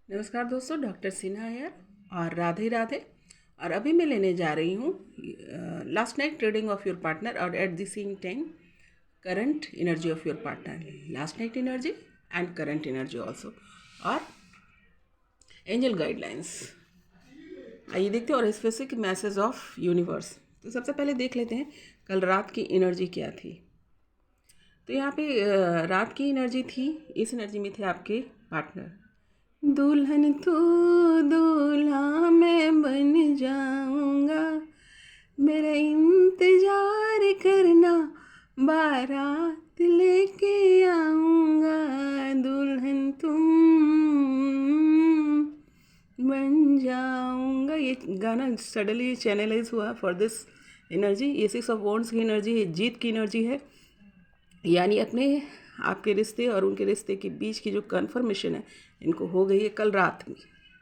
नमस्कार दोस्तों, डॉक्टर सिन्हा यार और राधे राधे। और अभी मैं लेने जा रही हूँ last night trading of your partner और at the same time current energy of your partner, last night energy and current energy also, और एंजल गाइडलाइंस। आइए देखते हैं और स्पेसिफिक मैसेज ऑफ यूनिवर्स। तो सबसे पहले देख लेते हैं कल रात की एनर्जी क्या थी। तो यहाँ पे रात की एनर्जी थी, इस एनर्जी में थे आपके पार्टनर। दुल्हन तू दूल्हा मैं बन जाऊंगा, मेरा इंतजार करना, बारात लेके आऊंगा, दुल्हन तुम बन जाऊंगा। ये गाना सडनली चैनलाइज हुआ फॉर दिस एनर्जी। ये 6 ऑफ वॉन्ड्स की एनर्जी है, जीत की एनर्जी है, यानी अपने आपके रिश्ते और उनके रिश्ते के बीच की जो कन्फर्मेशन है इनको हो गई है कल रात में।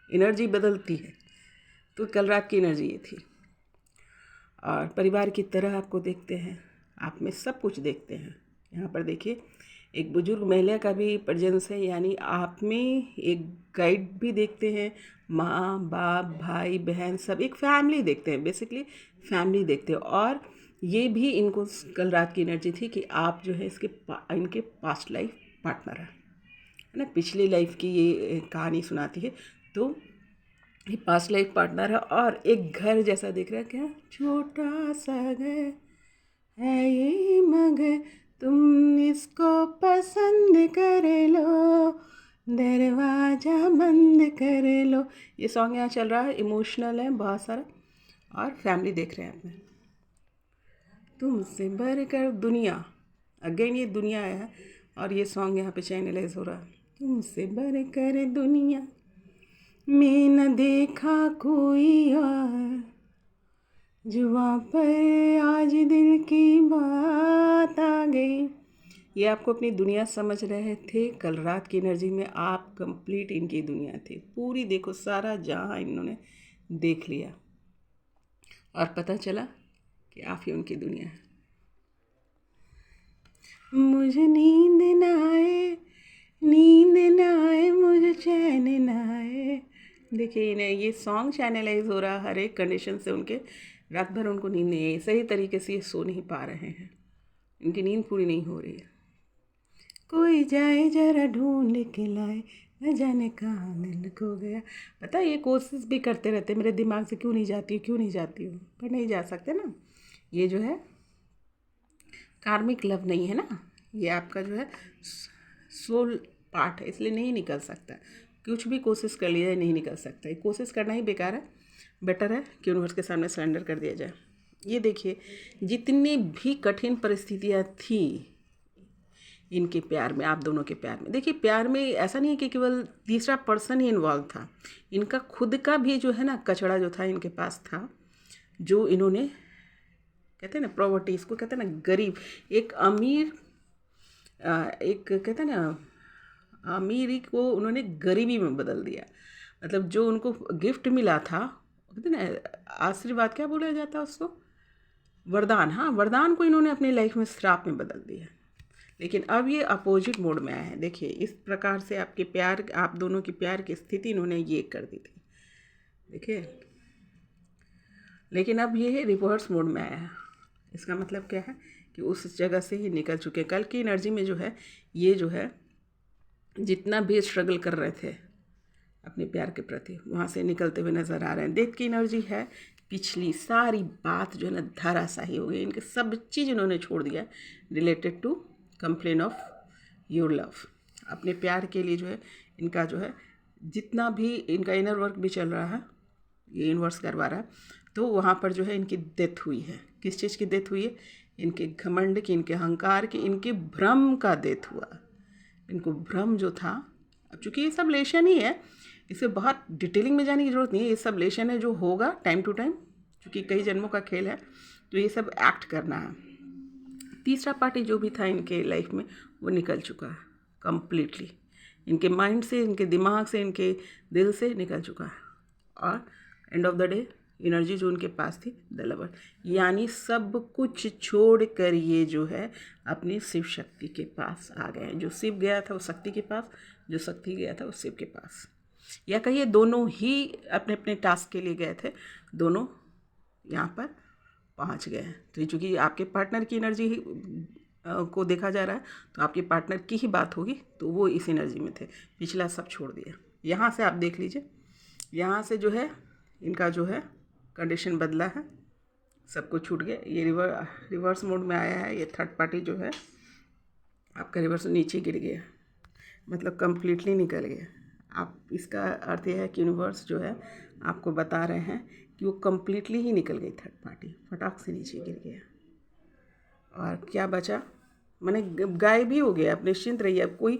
एनर्जी बदलती है, तो कल रात की एनर्जी ये थी। और परिवार की तरह आपको देखते हैं, आप में सब कुछ देखते हैं। यहाँ पर देखिए एक बुजुर्ग महिला का भी प्रेजेंस है, यानी आप में एक गाइड भी देखते हैं। माँ बाप भाई बहन सब एक फैमिली देखते हैं, बेसिकली फैमिली देखते हैं। और ये भी इनको कल रात की एनर्जी थी कि आप जो है इनके पास्ट लाइफ पार्टनर है ना, पिछली लाइफ की ये कहानी सुनाती है। तो ये पास्ट लाइफ पार्टनर है और एक घर जैसा दिख रहा है। क्या छोटा सा घर है ये मगर तुम इसको पसंद कर लो, दरवाजा बंद कर लो। ये सॉन्ग यहाँ चल रहा है, इमोशनल है बहुत सारा, और फैमिली देख रहे हैं अपने। तुमसे बढ़कर दुनिया, अगेन ये दुनिया है और ये सॉन्ग यहाँ पे चैनलाइज हो रहा है। तुमसे बढ़कर दुनिया में न देखा कोई और, जुबां पर आज दिल की बात आ गई। ये आपको अपनी दुनिया समझ रहे थे कल रात की एनर्जी में, आप कंप्लीट इनकी दुनिया थे पूरी। देखो सारा जहाँ इन्होंने देख लिया और पता चला कि आप ही उनकी दुनिया है। मुझे नींद न आए, नींद न आए, मुझे चैन न आए। देखिए इन्हें ये सॉन्ग चैनलाइज हो रहा है हर एक कंडीशन से। उनके रात भर उनको नींद नहीं आई, सही तरीके से ये सो नहीं पा रहे हैं, इनकी नींद पूरी नहीं हो रही है। कोई जाए जरा ढूंढ के लाए, न जाने कहाँ दिल खो गया। पता है ये कोशिश भी करते रहते, मेरे दिमाग से क्यों नहीं जाती हूँ, क्यों नहीं जाती हूँ, पर नहीं जा सकते ना। ये जो है कार्मिक लव नहीं है ना, ये आपका जो है सोल पार्ट है, इसलिए नहीं निकल सकता। कुछ भी कोशिश कर लिया जाए नहीं निकल सकता, ये कोशिश करना ही बेकार है। बेटर है कि यूनिवर्स के सामने सरेंडर कर दिया जाए। ये देखिए जितनी भी कठिन परिस्थितियाँ थी इनके प्यार में, आप दोनों के प्यार में, देखिए प्यार में ऐसा नहीं है कि केवल तीसरा पर्सन ही इन्वॉल्व था, इनका खुद का भी जो है ना कचड़ा जो था इनके पास था, जो इन्होंने कहते हैं ना प्रॉवर्टी, इसको कहते हैं ना गरीब, एक अमीर एक कहते हैं ना अमीरी को उन्होंने गरीबी में बदल दिया। मतलब जो उनको गिफ्ट मिला था, कहते हैं ना आशीर्वाद, क्या बोला जाता है उसको, वरदान। हाँ, वरदान को इन्होंने अपनी लाइफ में श्राप में बदल दिया। लेकिन अब ये अपोजिट मोड में आया है। देखिए इस प्रकार से आपके प्यार, आप दोनों की प्यार की स्थिति इन्होंने ये कर दी थी, देखिए। लेकिन अब ये रिवर्स मोड में आया है। इसका मतलब क्या है कि उस जगह से ही निकल चुके हैं। कल की एनर्जी में जो है ये जो है जितना भी स्ट्रगल कर रहे थे अपने प्यार के प्रति, वहाँ से निकलते हुए नज़र आ रहे हैं। डेथ की एनर्जी है, पिछली सारी बात जो है ना धराशायी हो गई, इनके सब चीज़ इन्होंने छोड़ दिया related to complain of your love. अपने प्यार के लिए जो है इनका जो है जितना भी इनका इनर वर्क भी चल रहा है, ये यूनिवर्स करवा रहा है, तो वहाँ पर जो है इनकी डेथ हुई है। किस चीज़ की डेथ हुई है? इनके घमंड की, इनके अहंकार की, इनके भ्रम का डेथ हुआ। इनको भ्रम जो था, अब चूँकि ये सब लेशन ही है, इसे बहुत डिटेलिंग में जाने की ज़रूरत नहीं है, ये सब लेशन है जो होगा टाइम टू टाइम, क्योंकि कई जन्मों का खेल है, तो ये सब एक्ट करना है। तीसरा पार्टी जो भी था इनके लाइफ में वो निकल चुका है कम्प्लीटली, इनके माइंड से, इनके दिमाग से, इनके दिल से निकल चुका है। और end of the day energy जो उनके पास थी द लवर, यानी सब कुछ छोड़ कर ये जो है अपनी शिव शक्ति के पास आ गए हैं। जो शिव गया था वो शक्ति के पास, जो शक्ति गया था वो शिव के पास। या कहिए दोनों ही अपने अपने टास्क के लिए गए थे, दोनों यहाँ पर पहुँच गए हैं। तो चूँकि आपके पार्टनर की एनर्जी को देखा जा रहा है, तो आपके पार्टनर की ही बात होगी, तो वो इस एनर्जी में थे, पिछला सब छोड़ दिया। यहाँ से आप देख लीजिए, यहाँ से जो है इनका जो है कंडीशन बदला है, सब कुछ छूट गया। ये रिवर्स मोड में आया है। ये थर्ड पार्टी जो है आपका रिवर्स नीचे गिर गया, मतलब कम्प्लीटली निकल गया। आप इसका अर्थ यह है कि यूनिवर्स जो है आपको बता रहे हैं कि वो कम्प्लीटली ही निकल गई, थर्ड पार्टी फटाक से नीचे गिर गया। और क्या बचा, माने गायब ही हो गया। आप निश्चिंत रहिए। अब कोई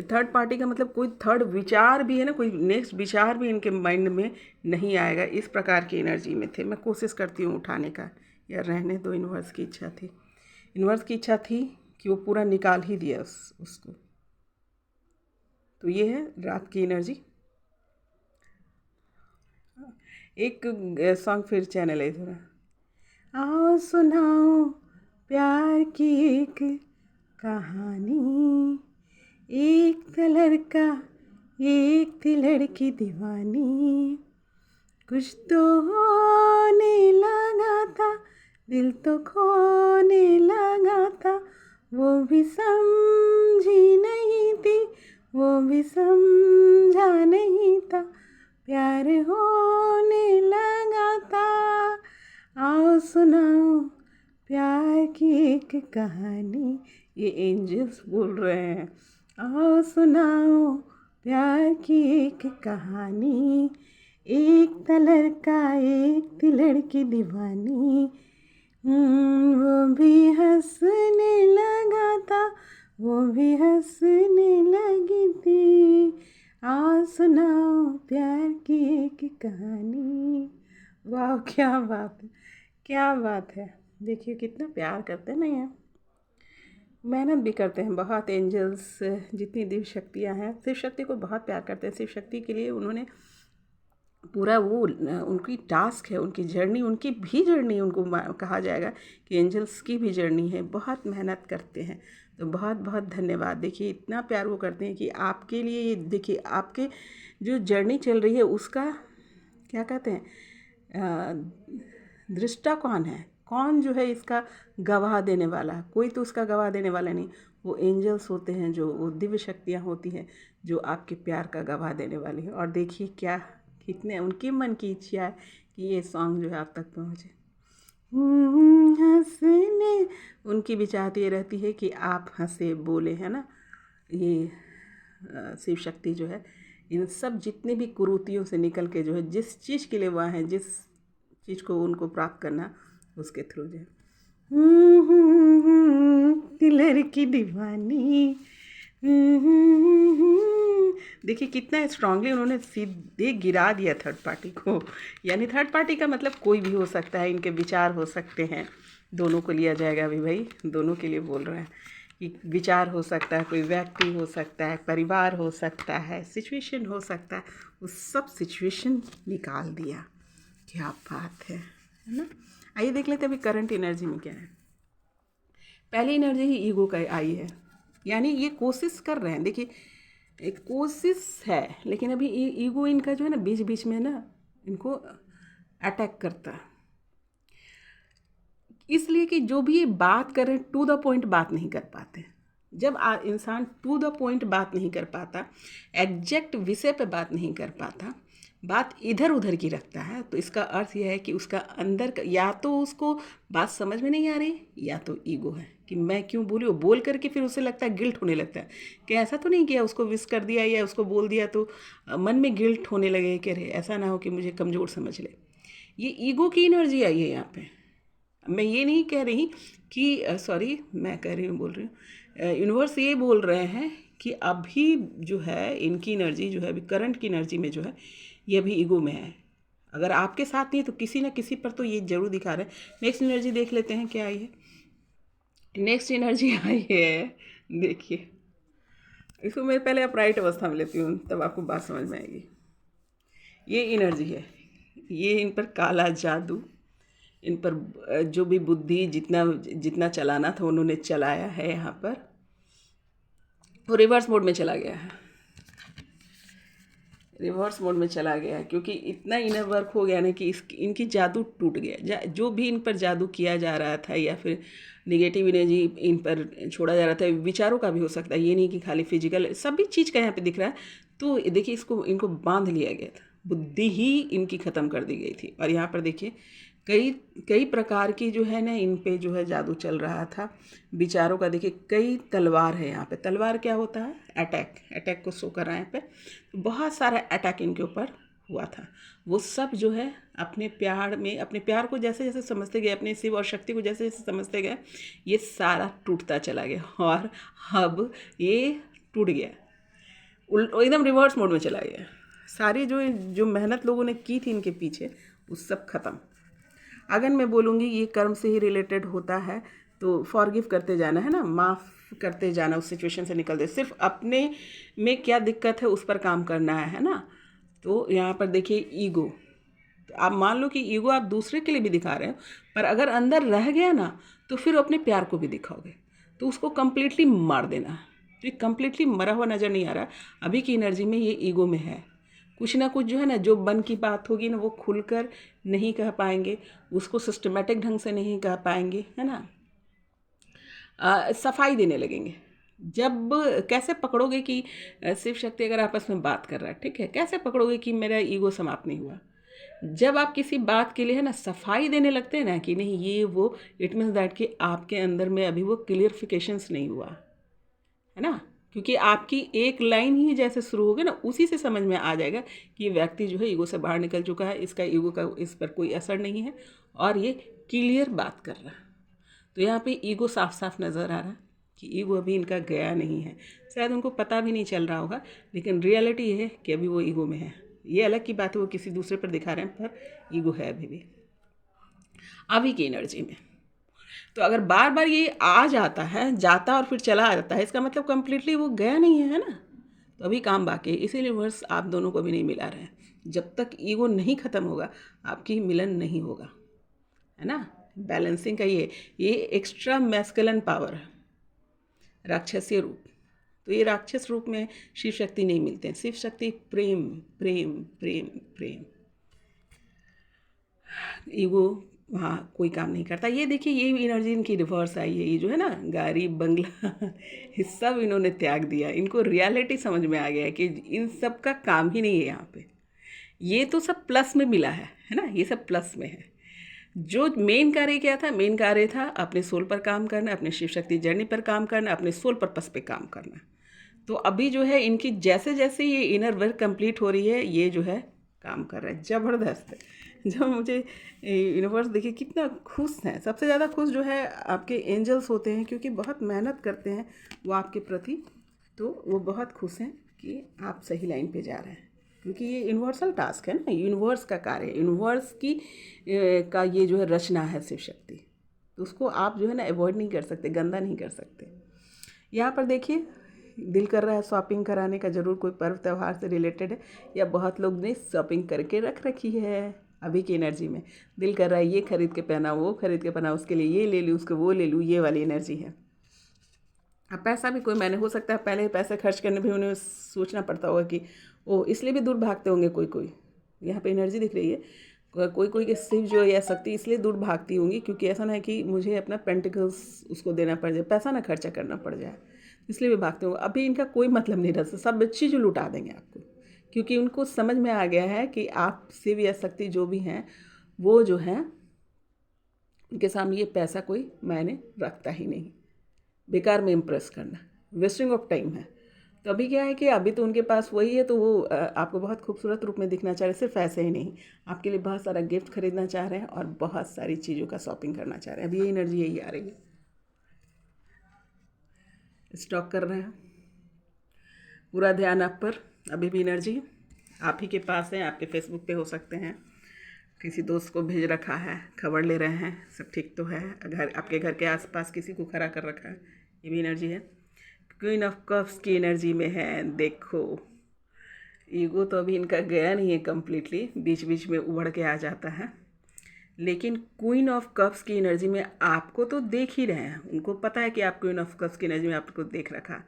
थर्ड पार्टी का मतलब कोई थर्ड विचार भी है ना, कोई नेक्स्ट विचार भी इनके माइंड में नहीं आएगा। इस प्रकार की एनर्जी में थे। मैं कोशिश करती हूँ उठाने का, या रहने दो। यूनिवर्स की इच्छा थी, यूनिवर्स की इच्छा थी कि वो पूरा निकाल ही दिया उसको। तो ये है रात की एनर्जी। एक सॉन्ग फिर चैनल है थोड़ा, आओ सुनाओ प्यार की एक कहानी, एक था लड़का एक थी लड़की दीवानी, कुछ तो होने लगा था, दिल तो खोने लगा था, वो भी समझी नहीं थी, वो भी समझा नहीं था, प्यार होने लगा था, आओ सुनाओ प्यार की एक कहानी। ये एंजल्स बोल रहे हैं, आओ सुनाओ प्यार की एक कहानी, एक था लड़का एक थी लड़की दीवानी, वो भी हंसने लगा था, वो भी हंसने लगी थी, आओ सुनाओ प्यार की एक कहानी। वाह, क्या बात है, क्या बात है। देखिए कितना प्यार करते हैं ना, ये मेहनत भी करते हैं बहुत। एंजल्स जितनी दिव्य शक्तियाँ हैं, शिव शक्ति को बहुत प्यार करते हैं। शिव शक्ति के लिए उन्होंने पूरा वो उनकी टास्क है, उनकी जर्नी, उनकी भी जर्नी उनको कहा जाएगा कि एंजल्स की भी जर्नी है। बहुत मेहनत करते हैं, तो बहुत बहुत धन्यवाद। देखिए इतना प्यार वो करते हैं कि आपके लिए, देखिए आपके जो जर्नी चल रही है उसका क्या कहते हैं, दृष्टा कौन है, कौन जो है इसका गवाह देने वाला। कोई तो उसका गवाह देने वाला नहीं, वो एंजल्स होते हैं, जो वो दिव्य शक्तियाँ होती हैं जो आपके प्यार का गवाह देने वाली है। और देखिए क्या कितने उनके मन की इच्छा है कि ये सॉन्ग जो है आप तक पहुँचे। हंसने उनकी भी चाहत ये रहती है कि आप हंसे बोले, है ना। ये शिव शक्ति जो है इन सब जितने भी कुरीतियों से निकल के जो है जिस चीज़ के लिए वह हैं, जिस चीज़ को उनको प्राप्त करना, उसके थ्रू जो है दिलर की दीवानी। देखिए कितना स्ट्रांगली उन्होंने सीधे गिरा दिया थर्ड पार्टी को। यानी थर्ड पार्टी का मतलब कोई भी हो सकता है, इनके विचार हो सकते हैं। दोनों को लिया जाएगा अभी भाई, दोनों के लिए बोल रहे हैं कि विचार हो सकता है, कोई व्यक्ति हो सकता है, परिवार हो सकता है, सिचुएशन हो सकता है। उस सब सिचुएशन निकाल दिया। क्या बात है ना। आइए देख लेते हैं अभी करंट एनर्जी में क्या है। पहली एनर्जी ही ईगो का आई है, यानी ये कोशिश कर रहे हैं। देखिए एक कोशिश है, लेकिन अभी ईगो इनका जो है ना बीच बीच में ना इनको अटैक करता है, इसलिए कि जो भी ये बात कर रहे हैं टू द पॉइंट बात नहीं कर पाते। जब इंसान टू द पॉइंट बात नहीं कर पाता, एग्जैक्ट विषय पे बात नहीं कर पाता, बात इधर उधर की रखता है, तो इसका अर्थ यह है कि उसका अंदर का या तो उसको बात समझ में नहीं आ रही, या तो ईगो है कि मैं क्यों बोली। वो बोल करके फिर उसे लगता है, गिल्ट होने लगता है कि ऐसा तो नहीं किया, उसको विश कर दिया या उसको बोल दिया तो मन में गिल्ट होने लगे कि अरे ऐसा ना हो कि मुझे कमज़ोर समझ ले। ये ईगो की एनर्जी आई है यहाँ पे। मैं ये नहीं कह रही कि सॉरी, मैं कह रही हूँ, बोल रही हूँ, यूनिवर्स ये बोल रहे हैं कि अभी जो है इनकी एनर्जी जो है अभी करंट की एनर्जी में जो है ये अभी ईगो में है। अगर आपके साथ नहीं है तो किसी ना किसी पर तो ये जरूर दिखा रहे हैं। नेक्स्ट एनर्जी देख लेते हैं क्या आई है। नेक्स्ट एनर्जी आई है, देखिए इसको मैं पहले अपराइट अवस्था में लेती हूँ, तब आपको बात समझ में आएगी। ये एनर्जी है, ये इन पर काला जादू, इन पर जो भी बुद्धि जितना जितना चलाना था उन्होंने चलाया है, यहाँ पर वो रिवर्स मोड में चला गया है। रिवर्स मोड में चला गया, क्योंकि इतना इनर वर्क हो गया ना कि इनकी जादू टूट गया। जो भी इन पर जादू किया जा रहा था या फिर निगेटिव एनर्जी इन पर छोड़ा जा रहा था, विचारों का भी हो सकता है, ये नहीं कि खाली फिजिकल, सभी चीज़ का यहाँ पे दिख रहा है। तो देखिए इसको इनको बांध लिया गया था, बुद्धि ही इनकी ख़त्म कर दी गई थी। और यहाँ पर देखिए कई कई प्रकार की जो है ना इन पे जो है जादू चल रहा था, विचारों का। देखिए कई तलवार है यहाँ पे। तलवार क्या होता है? अटैक। अटैक को शो कर रहा है यहाँ पे। तो बहुत सारा अटैक इनके ऊपर हुआ था। वो सब जो है अपने प्यार में, अपने प्यार को जैसे जैसे समझते गए, अपने शिव और शक्ति को जैसे जैसे समझते गए, ये सारा टूटता चला गया। और अब ये टूट गया, एकदम रिवर्स मोड में चला गया। सारी जो जो मेहनत लोगों ने की थी इनके पीछे, वो सब खत्म। अगर मैं बोलूँगी ये कर्म से ही रिलेटेड होता है, तो फॉरगिव करते जाना है ना, माफ़ करते जाना, उस सिचुएशन से निकलते, सिर्फ अपने में क्या दिक्कत है उस पर काम करना है ना। तो यहाँ पर देखिए ईगो, तो आप मान लो कि ईगो आप दूसरे के लिए भी दिखा रहे हो, पर अगर अंदर रह गया ना तो फिर अपने प्यार को भी दिखाओगे, तो उसको कम्प्लीटली मार देना है। तो ये कम्प्लीटली मरा हुआ नज़र नहीं आ रहा। अभी की एनर्जी में ये ईगो में है। कुछ ना कुछ जो है ना, जो मन की बात होगी ना वो खुलकर नहीं कह पाएंगे, उसको सिस्टमेटिक ढंग से नहीं कह पाएंगे, है ना। सफाई देने लगेंगे। जब कैसे पकड़ोगे कि शिव शक्ति अगर आपस में बात कर रहा है, ठीक है, कैसे पकड़ोगे कि मेरा ईगो समाप्त नहीं हुआ? जब आप किसी बात के लिए है ना सफाई देने लगते हैं ना कि नहीं ये वो, इट मीन्स दैट कि आपके अंदर में अभी वो क्लियरिफिकेशंस नहीं हुआ है ना। क्योंकि आपकी एक लाइन ही जैसे शुरू होगी ना, उसी से समझ में आ जाएगा कि ये व्यक्ति जो है ईगो से बाहर निकल चुका है, इसका ईगो का इस पर कोई असर नहीं है और ये क्लियर बात कर रहा है। तो यहाँ पे ईगो साफ साफ नज़र आ रहा है कि ईगो अभी इनका गया नहीं है। शायद उनको पता भी नहीं चल रहा होगा, लेकिन रियलिटी है कि अभी वो ईगो में है। ये अलग की बात है, वो किसी दूसरे पर दिखा रहे हैं, पर ईगो है अभी भी अभी की एनर्जी में। तो अगर बार बार ये आ जाता है, जाता और फिर चला जाता है, इसका मतलब कम्प्लीटली वो गया नहीं है ना। तो अभी काम बाकी है, इसीलिए वर्स आप दोनों को भी नहीं मिला रहे हैं। जब तक ईगो नहीं ख़त्म होगा आपकी मिलन नहीं होगा, है ना। बैलेंसिंग का ये एक्स्ट्रा मैस्कुलिन पावर है, राक्षसीय रूप। तो ये राक्षस रूप में शिव शक्ति नहीं मिलते हैं। शिव शक्ति प्रेम प्रेम प्रेम प्रेम। ईगो वहाँ कोई काम नहीं करता। ये देखिए ये एनर्जी इनकी रिवर्स आई है, ये जो है ना गाड़ी बंगला ये सब इन्होंने त्याग दिया। इनको रियलिटी समझ में आ गया है कि इन सब का काम ही नहीं है यहाँ पे। ये तो सब प्लस में मिला है ना, ये सब प्लस में है। जो मेन कार्य क्या था? मेन कार्य था अपने सोल पर काम करना, अपने शिव शक्ति जर्नी पर काम करना, अपने सोल पर्पस पे काम करना। तो अभी जो है इनकी जैसे जैसे ये इनर वर्क कंप्लीट हो रही है, ये जो है काम कर रहा है ज़बरदस्त। जब मुझे यूनिवर्स देखिए कितना खुश हैं, सबसे ज़्यादा खुश जो है आपके एंजल्स होते हैं, क्योंकि बहुत मेहनत करते हैं वो आपके प्रति। तो वो बहुत खुश हैं कि आप सही लाइन पे जा रहे हैं, क्योंकि ये यूनिवर्सल टास्क है ना, यूनिवर्स का कार्य है, यूनिवर्स की का ये जो है रचना है शिव शक्ति। तो उसको आप जो है ना अवॉइड नहीं कर सकते, गंदा नहीं कर सकते। यहाँ पर देखिए दिल कर रहा है शॉपिंग कराने का, ज़रूर कोई पर्व त्यौहार से रिलेटेड है, या बहुत लोग ने शॉपिंग करके रख रखी है। अभी की एनर्जी में दिल कर रहा है ये खरीद के पहना, वो खरीद के पहना, उसके लिए ये ले लूँ, उसको वो ले लूँ, ये वाली एनर्जी है। अब पैसा भी कोई मैंने हो सकता है पहले पैसे खर्च करने भी उन्हें सोचना पड़ता होगा कि ओ, इसलिए भी दूर भागते होंगे कोई कोई। यहाँ पे एनर्जी दिख रही है, कोई कोई के शिव जो या शक्ति इसलिए दूर भागती होंगी क्योंकि ऐसा ना है कि मुझे अपना पेंटिकल्स उसको देना पड़ जाए, पैसा ना खर्चा करना पड़ जाए, इसलिए भी भागते होंगे। अभी इनका कोई मतलब नहीं रहता, सब चीज़ लुटा देंगे आपको, क्योंकि उनको समझ में आ गया है कि आप शिव या शक्ति जो भी हैं वो जो हैं उनके सामने ये पैसा कोई मायने रखता ही नहीं, बेकार में इम्प्रेस करना वेस्टिंग ऑफ टाइम है। तो अभी क्या है कि अभी तो उनके पास वही है, तो वो आपको बहुत खूबसूरत रूप में दिखना चाह रहे हैं। सिर्फ ऐसे ही नहीं, आपके लिए बहुत सारा गिफ्ट खरीदना चाह रहे हैं और बहुत सारी चीज़ों का शॉपिंग करना चाह रहे हैं। अभी ये एनर्जी यही आ रही है, स्टॉक कर रहे हैं, पूरा ध्यान आप पर। अभी भी एनर्जी आप ही के पास है, आपके फेसबुक पे हो सकते हैं, किसी दोस्त को भेज रखा है, खबर ले रहे हैं सब ठीक तो है, घर आपके घर के आसपास किसी को खड़ा कर रखा है, ये भी एनर्जी है। क्वीन ऑफ कप्स की एनर्जी में है। देखो ईगो तो अभी इनका गया नहीं है कम्प्लीटली, बीच बीच में उभड़ के आ जाता है, लेकिन क्वीन ऑफ कप्स की एनर्जी में आपको तो देख ही रहे हैं, उनको पता है कि आप क्वीन ऑफ कप्स की एनर्जी में आपको देख रखा,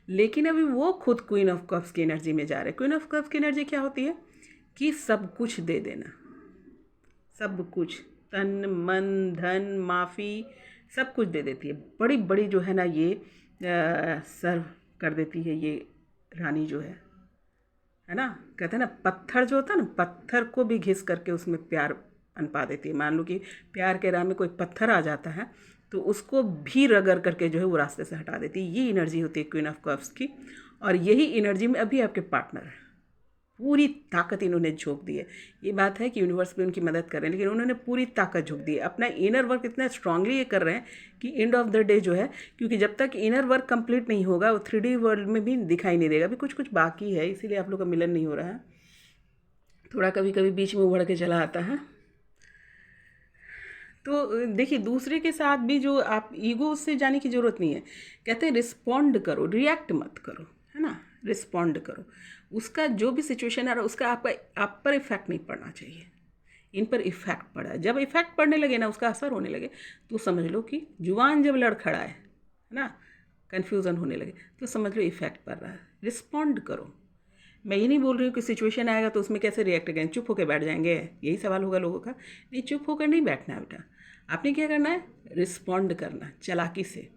लेकिन अभी वो खुद क्वीन ऑफ कप्स की एनर्जी में जा रहे हैं। क्वीन ऑफ कप्स की एनर्जी क्या होती है कि सब कुछ दे देना, सब कुछ, तन मन धन माफ़ी सब कुछ दे देती है। बड़ी बड़ी जो है ना ये सर्व कर देती है ये रानी जो है ना। कहते हैं ना पत्थर जो होता है ना, पत्थर को भी घिस करके उसमें प्यार पनपा देती है। मान लो कि प्यार के राह में कोई पत्थर आ जाता है तो उसको भी रगड़ करके जो है वो रास्ते से हटा देती है। ये एनर्जी होती है क्वीन ऑफ कप्स की। और यही एनर्जी में अभी आपके पार्टनर है, पूरी ताकत इन्होंने झोंक दी है। ये बात है कि यूनिवर्स भी उनकी मदद कर रहे हैं, लेकिन उन्होंने पूरी ताकत झोंक दी है। अपना इनर वर्क इतना स्ट्रांगली ये कर रहे हैं कि एंड ऑफ द डे जो है, क्योंकि जब तक इनर वर्क कंप्लीट नहीं होगा वो 3D वर्ल्ड में भी दिखाई नहीं देगा। अभी कुछ कुछ बाकी है, इसीलिए आप लोग का मिलन नहीं हो रहा है, थोड़ा कभी कभी बीच में उभड़ के चला आता है। तो देखिए दूसरे के साथ भी जो आप ईगो से जाने की ज़रूरत नहीं है। कहते हैं रिस्पॉन्ड करो, रिएक्ट मत करो, है ना, रिस्पॉन्ड करो। उसका जो भी सिचुएशन आ रहा है उसका आप पर इफ़ेक्ट नहीं पड़ना चाहिए। इन पर इफ़ेक्ट पड़ा है, जब इफ़ेक्ट पड़ने लगे ना, उसका असर होने लगे, तो समझ लो कि जुबान जब लड़ खड़ा है ना, कन्फ्यूज़न होने लगे, तो समझ लो इफ़ेक्ट पड़ रहा है। रिस्पॉन्ड करो। मैं ये नहीं बोल रही हूँ कि सिचुएशन आएगा तो उसमें कैसे रिएक्ट करेंगे, चुप होकर बैठ जाएंगे, यही सवाल होगा लोगों का। नहीं, चुप होकर नहीं बैठना है बेटा, आपने क्या करना है, रिस्पॉन्ड करना चालाकी से।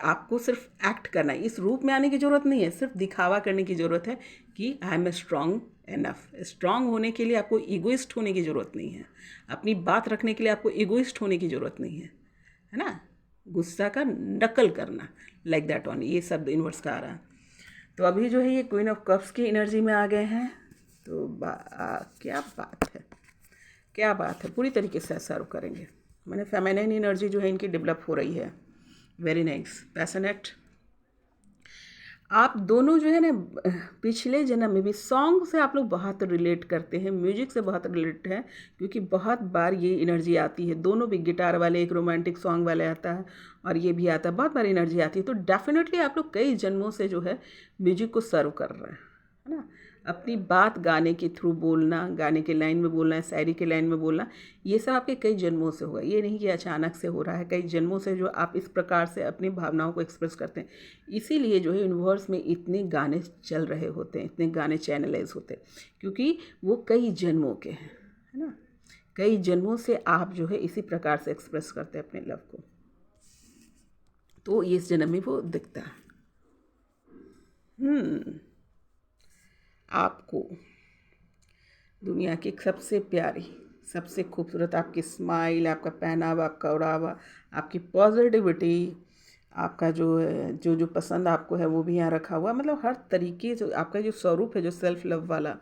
आपको सिर्फ एक्ट करना है, इस रूप में आने की ज़रूरत नहीं है, सिर्फ दिखावा करने की ज़रूरत है कि I am strong enough. Strong होने के लिए आपको ईगोइस्ट होने की ज़रूरत नहीं है, अपनी बात रखने के लिए आपको ईगोइस्ट होने की ज़रूरत नहीं है ना। गुस्सा का नकल करना, लाइक दैट वन, ये शब्द यूनिवर्स का आ रहा है। तो अभी जो है ये क्वीन ऑफ कप्स की एनर्जी में आ गए हैं। तो क्या बात है, क्या बात है, पूरी तरीके से सर्व करेंगे। मैंने फेमिनिन एनर्जी जो है इनकी डेवलप हो रही है। Very nice, passionate. आप दोनों जो है ना पिछले जन्म में भी सॉन्ग से आप लोग बहुत रिलेट करते हैं, म्यूजिक से बहुत रिलेट है, क्योंकि बहुत बार ये एनर्जी आती है। दोनों भी, गिटार वाले एक रोमांटिक सॉन्ग वाले आता है और ये भी आता है, बहुत बार एनर्जी आती है। तो डेफिनेटली आप लोग कई जन्मों से जो है म्यूजिक को सर्व कर रहे हैं, है ना। अपनी बात गाने के थ्रू बोलना, गाने के लाइन में बोलना, शायरी के लाइन में बोलना, ये सब आपके कई जन्मों से होगा। ये नहीं कि अचानक से हो रहा है, कई जन्मों से जो आप इस प्रकार से अपनी भावनाओं को एक्सप्रेस करते हैं। इसीलिए जो है यूनिवर्स में इतने गाने चल रहे होते हैं, इतने गाने चैनलाइज होते हैं, क्योंकि वो कई जन्मों के हैं, है ना। कई जन्मों से आप जो है इसी प्रकार से एक्सप्रेस करते हैं अपने लव को, तो इस जन्म में वो दिखता है। आपको दुनिया की सबसे प्यारी, सबसे खूबसूरत आपकी स्माइल, आपका पहनावा, आपका ओढ़ावा, आपकी पॉजिटिविटी, आपका जो पसंद आपको है वो भी यहाँ रखा हुआ। मतलब हर तरीके से आपका जो स्वरूप है, जो सेल्फ लव वाला,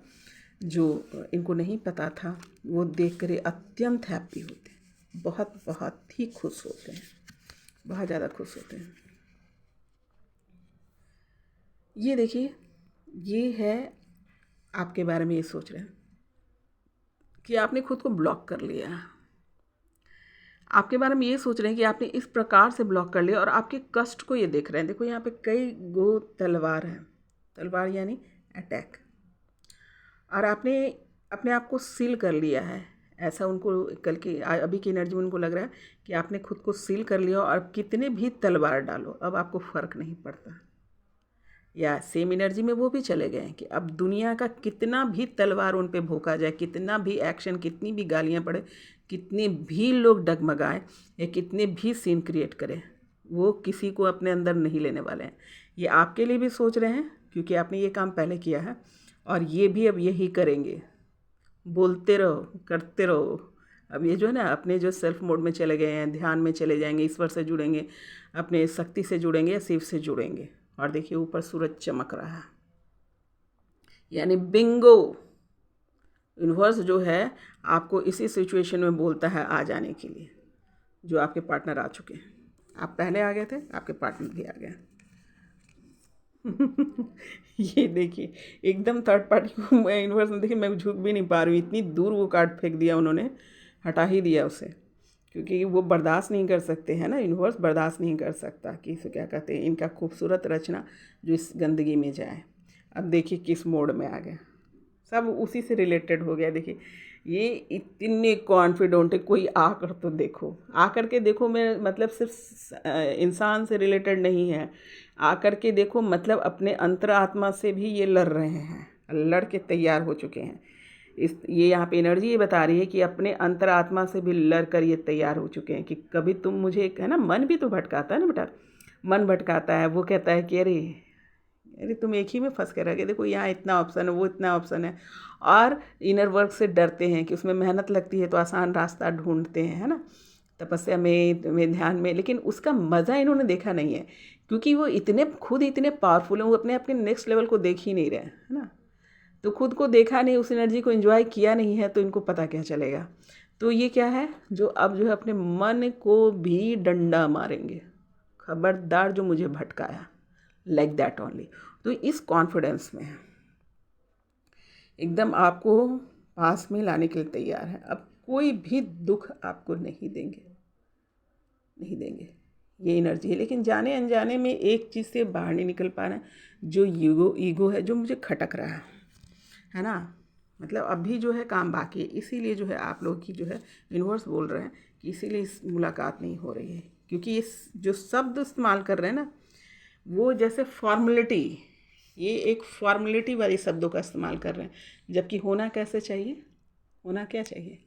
जो इनको नहीं पता था, वो देख कर अत्यंत हैप्पी होते हैं, बहुत बहुत ही खुश होते हैं, बहुत ज़्यादा खुश होते हैं। ये देखिए, ये है आपके बारे में ये सोच रहे हैं कि आपने खुद को ब्लॉक कर लिया, आपके बारे में ये सोच रहे हैं कि आपने इस प्रकार से ब्लॉक कर लिया और आपके कष्ट को ये देख रहे हैं। देखो यहाँ पे कई गो तलवार हैं, तलवार यानी अटैक, और आपने अपने आप को सील कर लिया है। ऐसा उनको अभी की एनर्जी में उनको लग रहा है कि आपने खुद को सील कर लिया और कितने भी तलवार डालो अब आपको फ़र्क नहीं पड़ता। या सेम एनर्जी में वो भी चले गए हैं कि अब दुनिया का कितना भी तलवार उन पे भोंका जाए, कितना भी एक्शन, कितनी भी गालियाँ पड़े, कितने भी लोग डगमगाएं या कितने भी सीन क्रिएट करें, वो किसी को अपने अंदर नहीं लेने वाले हैं। ये आपके लिए भी सोच रहे हैं क्योंकि आपने ये काम पहले किया है और ये भी अब यही करेंगे। बोलते रहो, करते रहो। अब ये जो है ना अपने जो सेल्फ मोड में चले गए हैं, ध्यान में चले जाएंगे, ईश्वर से जुड़ेंगे, अपने शक्ति से जुड़ेंगे या शिव से जुड़ेंगे। और देखिए ऊपर सूरज चमक रहा है, यानी बिंगो, यूनिवर्स जो है आपको इसी सिचुएशन में बोलता है आ जाने के लिए, जो आपके पार्टनर आ चुके हैं। आप पहले आ गए थे, आपके पार्टनर भी आ गए। ये देखिए एकदम थर्ड पार्टी को मैं यूनिवर्स में, देखिए मैं झुक भी नहीं पा रही हूँ, इतनी दूर वो कार्ड फेंक दिया उन्होंने, हटा ही दिया उसे, क्योंकि वो बर्दाश्त नहीं कर सकते हैं ना, यूनिवर्स बर्दाश्त नहीं कर सकता कि इसे क्या कहते हैं, इनका खूबसूरत रचना जो इस गंदगी में जाए। अब देखिए किस मोड में आ गए, सब उसी से रिलेटेड हो गया। देखिए ये इतने कॉन्फिडेंट है, कोई आकर तो देखो, आकर के देखो, मैं मतलब सिर्फ इंसान से रिलेटेड नहीं है, आकर के देखो मतलब अपने अंतरात्मा से भी ये लड़ रहे हैं, लड़ के तैयार हो चुके हैं। इस ये यहाँ पे एनर्जी ये बता रही है कि अपने अंतरात्मा से भी लड़ कर ये तैयार हो चुके हैं कि कभी तुम मुझे, है ना, मन भी तो भटकाता है ना बेटा, मन भटकाता है, वो कहता है कि अरे अरे तुम एक ही में फंस के रह गए, देखो यहाँ इतना ऑप्शन है, वो इतना ऑप्शन है, और इनर वर्क से डरते हैं कि उसमें मेहनत लगती है तो आसान रास्ता ढूंढते हैं, है ना, तपस्या में ध्यान में, लेकिन उसका मज़ा इन्होंने देखा नहीं है क्योंकि वो इतने खुद इतने पावरफुल हैं, वो अपने आपके नेक्स्ट लेवल को देख ही नहीं रहे, है ना, तो खुद को देखा नहीं, उस एनर्जी को एंजॉय किया नहीं है, तो इनको पता क्या चलेगा। तो ये क्या है, जो अब जो है अपने मन को भी डंडा मारेंगे, खबरदार जो मुझे भटकाया, लाइक दैट ओनली। तो इस कॉन्फिडेंस में एकदम आपको पास में लाने के लिए तैयार है। अब कोई भी दुख आपको नहीं देंगे, नहीं देंगे, ये एनर्जी है। लेकिन जाने अनजाने में एक चीज़ से बाहर नहीं निकल पा रहे हैं, जो ईगो है, जो मुझे खटक रहा है ना, मतलब अभी जो है काम बाकी है, इसीलिए जो है आप लोग की जो है यूनिवर्स बोल रहे हैं कि इसीलिए इस मुलाकात नहीं हो रही है, क्योंकि ये जो शब्द इस्तेमाल कर रहे हैं ना, वो जैसे फॉर्मेलिटी, ये एक फॉर्मेलिटी वाली शब्दों का इस्तेमाल कर रहे हैं, जबकि होना कैसे चाहिए, होना क्या चाहिए,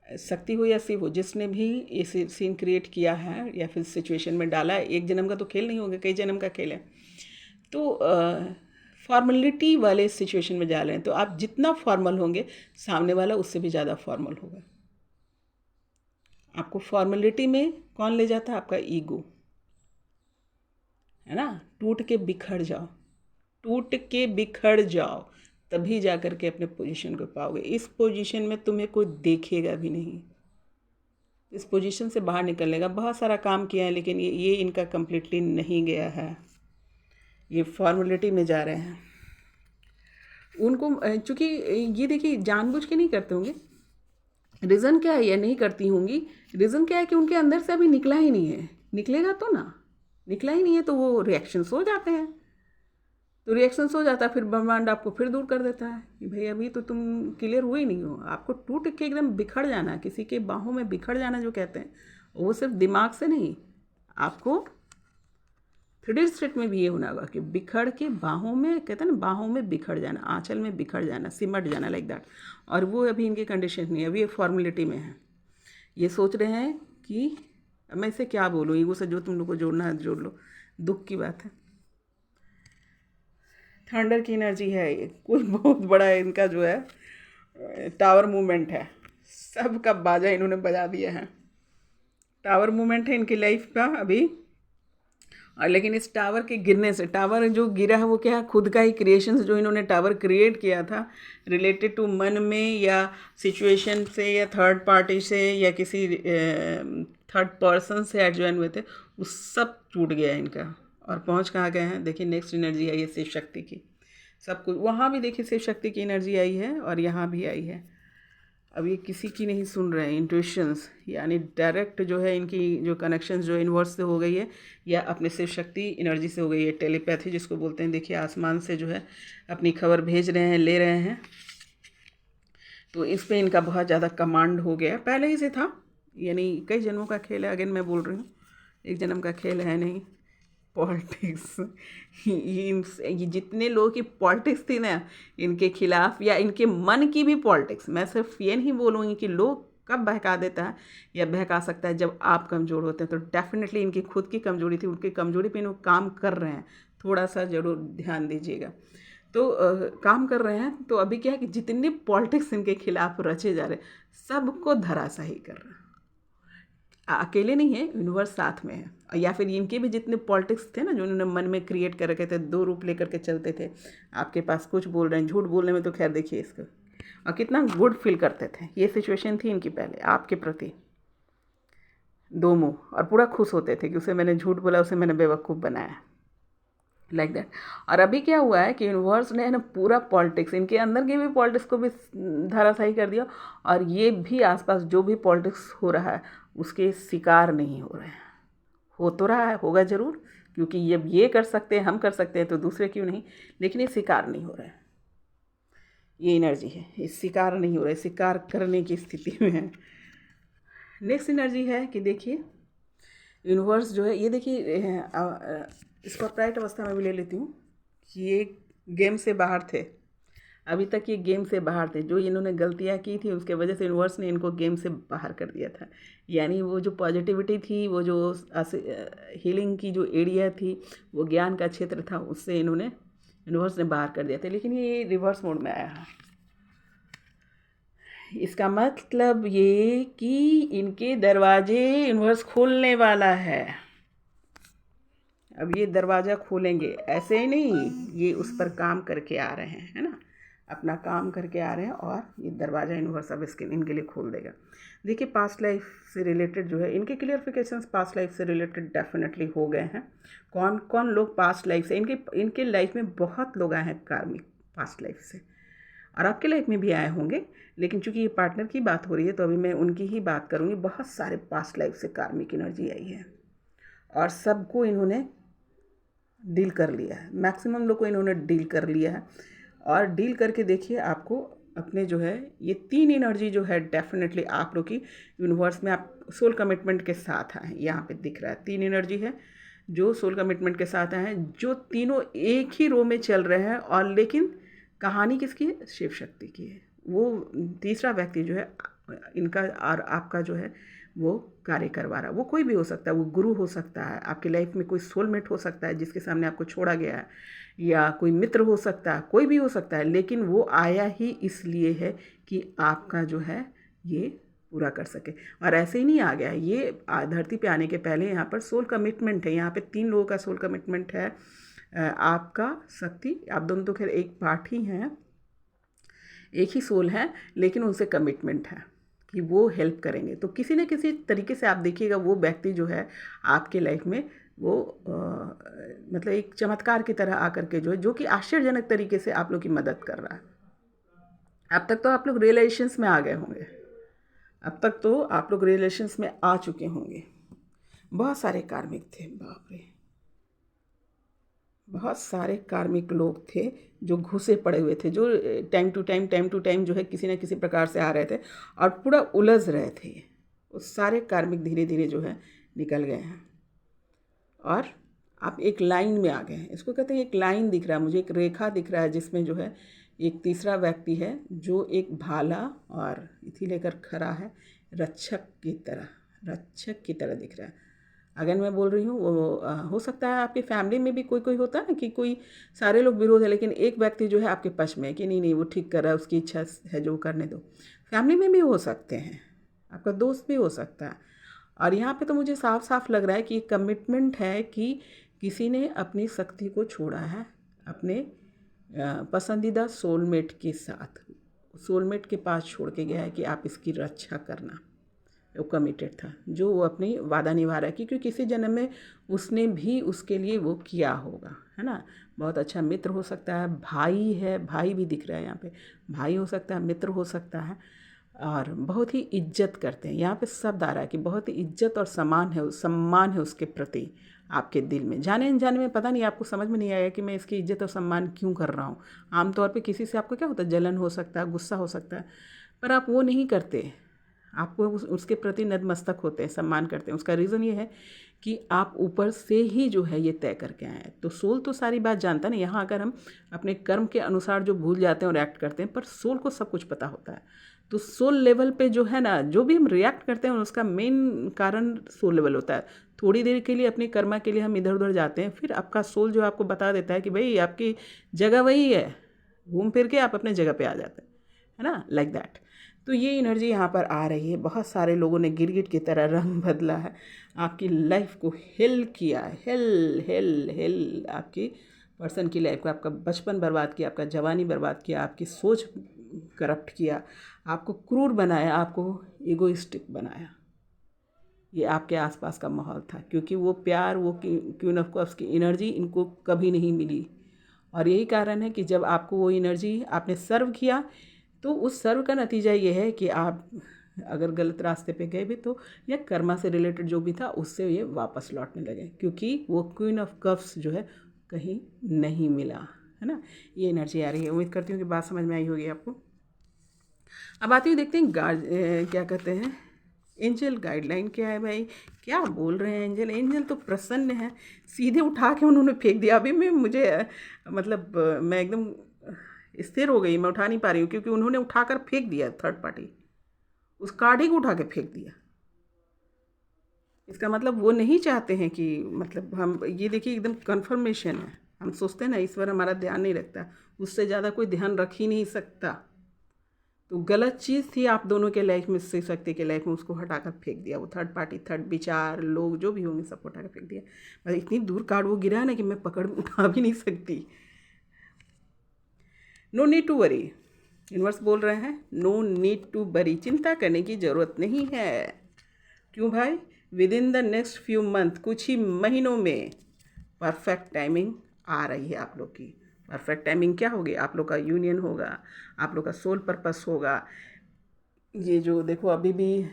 शक्ति हो या शिव हो, जिसने भी ये सीन क्रिएट किया है या फिर सिचुएशन में डाला है, एक जन्म का तो खेल नहीं होगा, कई जन्म का खेल है, तो फॉर्मेलिटी वाले सिचुएशन में जा रहे हैं, तो आप जितना फॉर्मल होंगे सामने वाला उससे भी ज़्यादा फॉर्मल होगा। आपको फॉर्मेलिटी में कौन ले जाता है, आपका ईगो, है ना, टूट के बिखर जाओ, टूट के बिखर जाओ, तभी जा कर के अपने पोजीशन को पाओगे। इस पोजीशन में तुम्हें कोई देखेगा भी नहीं, इस पोजीशन से बाहर निकलने का बहुत सारा काम किया है, लेकिन ये इनका कम्प्लीटली नहीं गया है, ये फॉर्मेलिटी में जा रहे हैं। उनको चूँकि ये देखिए जानबूझ के नहीं करते होंगे, रीज़न क्या है, ये नहीं करती होंगी, रीज़न क्या है कि उनके अंदर से अभी निकला ही नहीं है, निकलेगा तो ना, निकला ही नहीं है, तो वो रिएक्शंस हो जाते हैं, तो रिएक्शंस हो जाता है, फिर ब्रह्मांड आपको फिर दूर कर देता है कि भाई अभी तो तुम क्लियर हुए ही नहीं हो। आपको टूट के एकदम बिखर जाना, किसी के बाहों में बिखर जाना जो कहते हैं, वो सिर्फ दिमाग से नहीं, आपको 3D स्टेट में भी ये होना होगा कि बिखर के बाहों में, कहते हैं ना, बाहों में बिखर जाना, आंचल में बिखर जाना, सिमट जाना, लाइक दैट। और वो अभी इनकी कंडीशन नहीं है, अभी ये फॉर्मेलिटी में है, ये सोच रहे हैं कि मैं इसे क्या बोलूँ, ईगो से जो तुम लोग को जोड़ना है जोड़ लो, दुख की बात है। थंडर की एनर्जी है ये, कोई बहुत बड़ा इनका जो है टावर मूवमेंट है, सबका बाजा इन्होंने बजा दिया है, टावर मूवमेंट है इनकी लाइफ का अभी। और लेकिन इस टावर के गिरने से, टावर जो गिरा है वो क्या है, खुद का ही क्रिएशन, जो इन्होंने टावर क्रिएट किया था रिलेटेड टू मन में या सिचुएशन से या थर्ड पार्टी से या किसी थर्ड पर्सन से एडजॉइन हुए थे, वो सब टूट गया है इनका। और पहुंच कहाँ गए हैं, देखिए नेक्स्ट एनर्जी आई है शिव शक्ति की, सब कुछ वहाँ भी देखिए शिव शक्ति की एनर्जी आई है और यहाँ भी आई है। अब ये किसी की नहीं सुन रहे हैं, इंट्यूशंस यानी डायरेक्ट जो है इनकी जो कनेक्शंस जो यूनिवर्स से हो गई है या अपने शिव शक्ति एनर्जी से हो गई है, टेलीपैथी जिसको बोलते हैं। देखिए आसमान से जो है अपनी खबर भेज रहे हैं, ले रहे हैं, तो इस पे इनका बहुत ज़्यादा कमांड हो गया, पहले ही से था, यानी कई जन्मों का खेल है, अगेन मैं बोल रही हूँ, एक जन्म का खेल है नहीं। पॉलिटिक्स, ये जितने लोगों की पॉलिटिक्स थी ना इनके खिलाफ, या इनके मन की भी पॉलिटिक्स, मैं सिर्फ ये नहीं बोलूँगी कि लोग कब बहका देता है या बहका सकता है, जब आप कमज़ोर होते हैं, तो डेफिनेटली इनकी खुद की कमज़ोरी थी, उनकी कमज़ोरी पे वो काम कर रहे हैं, थोड़ा सा ज़रूर ध्यान दीजिएगा। तो काम कर रहे हैं, तो अभी क्या है कि जितने पॉलिटिक्स इनके खिलाफ रचे जा रहे हैं, सबको धराशाही कर रहे हैं, अकेले नहीं है, यूनिवर्स साथ में है। या फिर इनके भी जितने पॉलिटिक्स थे ना जो इन्होंने मन में क्रिएट कर रखे थे, दो रूप लेकर के चलते थे, आपके पास कुछ बोल रहे हैं, झूठ बोलने में तो खैर देखिए इसको, और कितना गुड फील करते थे। ये सिचुएशन थी इनकी पहले आपके प्रति, दो मुंह, और पूरा खुश होते थे कि उसे मैंने झूठ बोला, उसे मैंने बेवकूफ़ बनाया, लाइक दैट। और अभी क्या हुआ है कि यूनिवर्स ने ना पूरा पॉलिटिक्स, इनके अंदर की भी पॉलिटिक्स को भी धराशायी कर दिया, और ये भी आसपास जो भी पॉलिटिक्स हो रहा है उसके शिकार नहीं हो रहे हैं। हो तो रहा है, होगा ज़रूर, क्योंकि ये कर सकते हैं, हम कर सकते हैं, तो दूसरे क्यों नहीं, लेकिन ये शिकार नहीं हो रहे हैं। ये एनर्जी है, ये शिकार नहीं हो रहा है, शिकार करने की स्थिति में है। नेक्स्ट एनर्जी है कि देखिए यूनिवर्स जो है, ये देखिए इसको अपराइट अवस्था में भी ले लेती हूँ कि ये गेम से बाहर थे, अभी तक ये गेम से बाहर थे। जो इन्होंने गलतियाँ की थी उसके वजह से यूनिवर्स ने इनको गेम से बाहर कर दिया था। यानी वो जो पॉजिटिविटी थी, वो जो हीलिंग की जो एरिया थी, वो ज्ञान का क्षेत्र था, उससे इन्होंने यूनिवर्स ने बाहर कर दिया था। लेकिन ये रिवर्स मोड में आया है। इसका मतलब ये कि इनके दरवाजे यूनिवर्स खोलने वाला है। अब ये दरवाज़ा खोलेंगे, ऐसे ही नहीं, ये उस पर काम करके आ रहे हैं, है ना, अपना काम करके आ रहे हैं और ये दरवाज़ा यूनिवर्स अब इनके लिए खोल देगा। देखिए पास्ट लाइफ से रिलेटेड जो है इनके क्लियरिफिकेशंस पास्ट लाइफ से रिलेटेड डेफिनेटली हो गए हैं। कौन कौन लोग पास्ट लाइफ से, इनके लाइफ में बहुत लोग आए हैं कार्मिक पास्ट लाइफ से, और आपके लाइफ में भी आए होंगे। लेकिन चूंकि ये पार्टनर की बात हो रही है तो अभी मैं उनकी ही बात करूँगी। बहुत सारे पास्ट लाइफ से कार्मिक एनर्जी आई है और सबको इन्होंने डील कर लिया है, मैक्सिमम लोग को इन्होंने डील कर लिया है। और डील करके देखिए आपको अपने जो है ये 3 एनर्जी जो है डेफिनेटली आप लोग की यूनिवर्स में आप सोल कमिटमेंट के साथ आए हैं। यहाँ पे दिख रहा है 3 एनर्जी है जो सोल कमिटमेंट के साथ आए हैं, जो तीनों एक ही रो में चल रहे हैं। और लेकिन कहानी किसकी है? शिव शक्ति की है। वो तीसरा व्यक्ति जो है इनका और आपका जो है वो कार्य करवा रहा है। वो कोई भी हो सकता है, वो गुरु हो सकता है, आपकी लाइफ में कोई सोलमेट हो सकता है जिसके सामने आपको छोड़ा गया है, या कोई मित्र हो सकता है, कोई भी हो सकता है। लेकिन वो आया ही इसलिए है कि आपका जो है ये पूरा कर सके। और ऐसे ही नहीं आ गया, ये धरती पे आने के पहले यहाँ पर सोल कमिटमेंट है। यहाँ पे 3 लोगों का सोल कमिटमेंट है। आपका शक्ति, आप दोनों तो खैर एक पार्ट ही हैं, एक ही सोल है, लेकिन उनसे कमिटमेंट है कि वो हेल्प करेंगे। तो किसी न किसी तरीके से आप देखिएगा वो व्यक्ति जो है आपके लाइफ में वो मतलब एक चमत्कार की तरह आकर के जो कि आश्चर्यजनक तरीके से आप लोग की मदद कर रहा है। अब तक तो आप लोग रिलेशंस में आ गए होंगे, अब तक तो आप लोग रिलेशंस में आ चुके होंगे। बहुत सारे कार्मिक थे, बाप रे, बहुत सारे कार्मिक लोग थे जो घुसे पड़े हुए थे, जो टाइम टू टाइम जो है किसी न किसी प्रकार से आ रहे थे और पूरा उलझ रहे थे। वो सारे कार्मिक धीरे धीरे जो है निकल गए हैं और आप एक लाइन में आ गए हैं। इसको कहते हैं एक लाइन दिख रहा है मुझे, एक रेखा दिख रहा है जिसमें जो है एक तीसरा व्यक्ति है जो एक भाला और इथी लेकर खड़ा है, रक्षक की तरह दिख रहा है। अगर मैं बोल रही हूँ वो हो सकता है आपकी फैमिली में भी कोई होता है ना कि कोई सारे लोग विरोध है, लेकिन एक व्यक्ति जो है आपके पक्ष में है कि नहीं वो ठीक कर रहा है, उसकी इच्छा है जो करने दो। फैमिली में भी हो सकते हैं, आपका दोस्त भी हो सकता है। और यहाँ पे तो मुझे साफ साफ लग रहा है कि कमिटमेंट है कि किसी ने अपनी शक्ति को छोड़ा है अपने पसंदीदा सोलमेट के साथ, सोलमेट के पास छोड़ के गया है कि आप इसकी रक्षा करना। वो कमिटेड था, जो वो अपनी वादा निभा रहा है क्योंकि किसी जन्म में उसने भी उसके लिए वो किया होगा, है ना। बहुत अच्छा मित्र हो सकता है, भाई है, भाई भी दिख रहा है यहाँ पे, भाई हो सकता है, मित्र हो सकता है, और बहुत ही इज्जत करते हैं। यहाँ पे शब्द आ रहा है कि बहुत ही इज्जत और सम्मान है उसके प्रति आपके दिल में। जाने अनजाने में पता नहीं आपको समझ में नहीं आया कि मैं इसकी इज्जत और सम्मान क्यों कर रहा हूँ। आमतौर पे किसी से आपको क्या होता है, जलन हो सकता है, गुस्सा हो सकता है, पर आप वो नहीं करते, आपको उसके प्रति नतमस्तक होते हैं, सम्मान करते हैं। उसका रीज़न ये है कि आप ऊपर से ही जो है ये तय करके आए हैं। तो सोल तो सारी बात जानता है ना। यहाँ अगर हम अपने कर्म के अनुसार जो भूल जाते हैं और एक्ट करते हैं, पर सोल को सब कुछ पता होता है। तो सोल लेवल पे जो है ना, जो भी हम रिएक्ट करते हैं उसका मेन कारण सोल लेवल होता है। थोड़ी देर के लिए अपनी कर्मा के लिए हम इधर उधर जाते हैं, फिर आपका सोल जो आपको बता देता है कि भाई आपकी जगह वही है, घूम फिर के आप अपने जगह पे आ जाते हैं, है ना, लाइक दैट। तो ये एनर्जी यहाँ पर आ रही है। बहुत सारे लोगों ने गिरगिट की तरह रंग बदला है, आपकी लाइफ को हिल किया, हिल आपकी पर्सन की लाइफ को, आपका बचपन बर्बाद किया, आपका जवानी बर्बाद किया, आपकी सोच करप्ट किया, आपको क्रूर बनाया, आपको ईगोइस्टिक बनाया। ये आपके आसपास का माहौल था क्योंकि वो प्यार, वो क्वीन ऑफ कप्स की एनर्जी इनको कभी नहीं मिली। और यही कारण है कि जब आपको वो एनर्जी आपने सर्व किया तो उस सर्व का नतीजा ये है कि आप अगर गलत रास्ते पे गए भी तो, या कर्मा से रिलेटेड जो भी था उससे ये वापस लौटने लगे, क्योंकि वो क्वीन ऑफ कप्स जो है कहीं नहीं मिला, है ना, ये एनर्जी आ रही है। उम्मीद करती हूँ कि बात समझ में आई होगी आपको। अब आते हुए देखते हैं क्या कहते हैं एंजल गाइडलाइन क्या है भाई, क्या बोल रहे हैं एंजल। एंजल तो प्रसन्न है, सीधे उठा के उन्होंने फेंक दिया। अभी मैं मुझे मतलब मैं एकदम स्थिर हो गई, मैं उठा नहीं पा रही हूँ क्योंकि उन्होंने उठाकर फेंक दिया, थर्ड पार्टी उस कार्ड ही को उठा के फेंक दिया। इसका मतलब वो नहीं चाहते हैं कि मतलब हम ये देखिए एकदम कन्फर्मेशन है। हम सोचते हैं ना ईश्वर हमारा ध्यान नहीं रखता, उससे ज़्यादा कोई ध्यान रख ही नहीं सकता। तो गलत चीज़ थी आप दोनों के लाइफ में, शिव शक्ति के लाइफ में, उसको हटाकर फेंक दिया। वो थर्ड पार्टी, थर्ड विचार, लोग जो भी होंगे सबको हटाकर फेंक दिया। मतलब इतनी दूर कार्ड वो गिरा ना कि मैं पकड़ उठा भी नहीं सकती। No need to worry, universe बोल रहे हैं नो नीड टू वरी, चिंता करने की ज़रूरत नहीं है। क्यों भाई, with in the next few month, कुछ ही महीनों में परफेक्ट टाइमिंग आ रही है आप लोग की। परफेक्ट टाइमिंग क्या होगी, आप लोग का यूनियन होगा, आप लोग का सोल पर्पस होगा। ये जो देखो अभी भी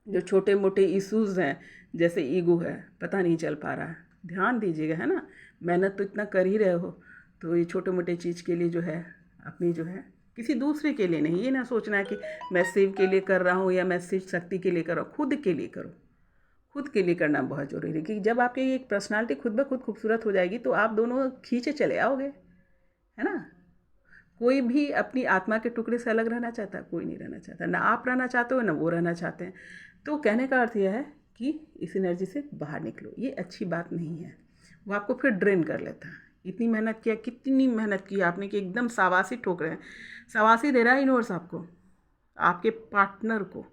जो छोटे मोटे इश्यूज़ हैं, जैसे ईगो है, पता नहीं चल पा रहा है, ध्यान दीजिएगा, है ना। मेहनत तो इतना कर ही रहे हो, तो ये छोटे मोटे चीज़ के लिए जो है अपनी जो है किसी दूसरे के लिए नहीं, ये ना सोचना है कि मैं शिव के लिए कर रहा हूँ या मैं शिव शक्ति के लिए कर रहा हूँ। खुद के लिए करो, खुद के लिए करना बहुत ज़रूरी है। कि जब आपकी एक पर्सनालिटी खुद ब खुद खूबसूरत हो जाएगी तो आप दोनों खींचे चले आओगे, है ना। कोई भी अपनी आत्मा के टुकड़े से अलग रहना चाहता है, कोई नहीं रहना चाहता, ना आप रहना चाहते हो ना वो रहना चाहते हैं। तो कहने का अर्थ यह है कि इस एनर्जी से बाहर निकलो, ये अच्छी बात नहीं है। वो आपको फिर ड्रेन कर लेता है। इतनी मेहनत किया, कितनी मेहनत की आपने कि एकदम शाबाशी ठोक रहे हैं, शाबाशी दे रहा है यूनिवर्स आपको, आपके पार्टनर को।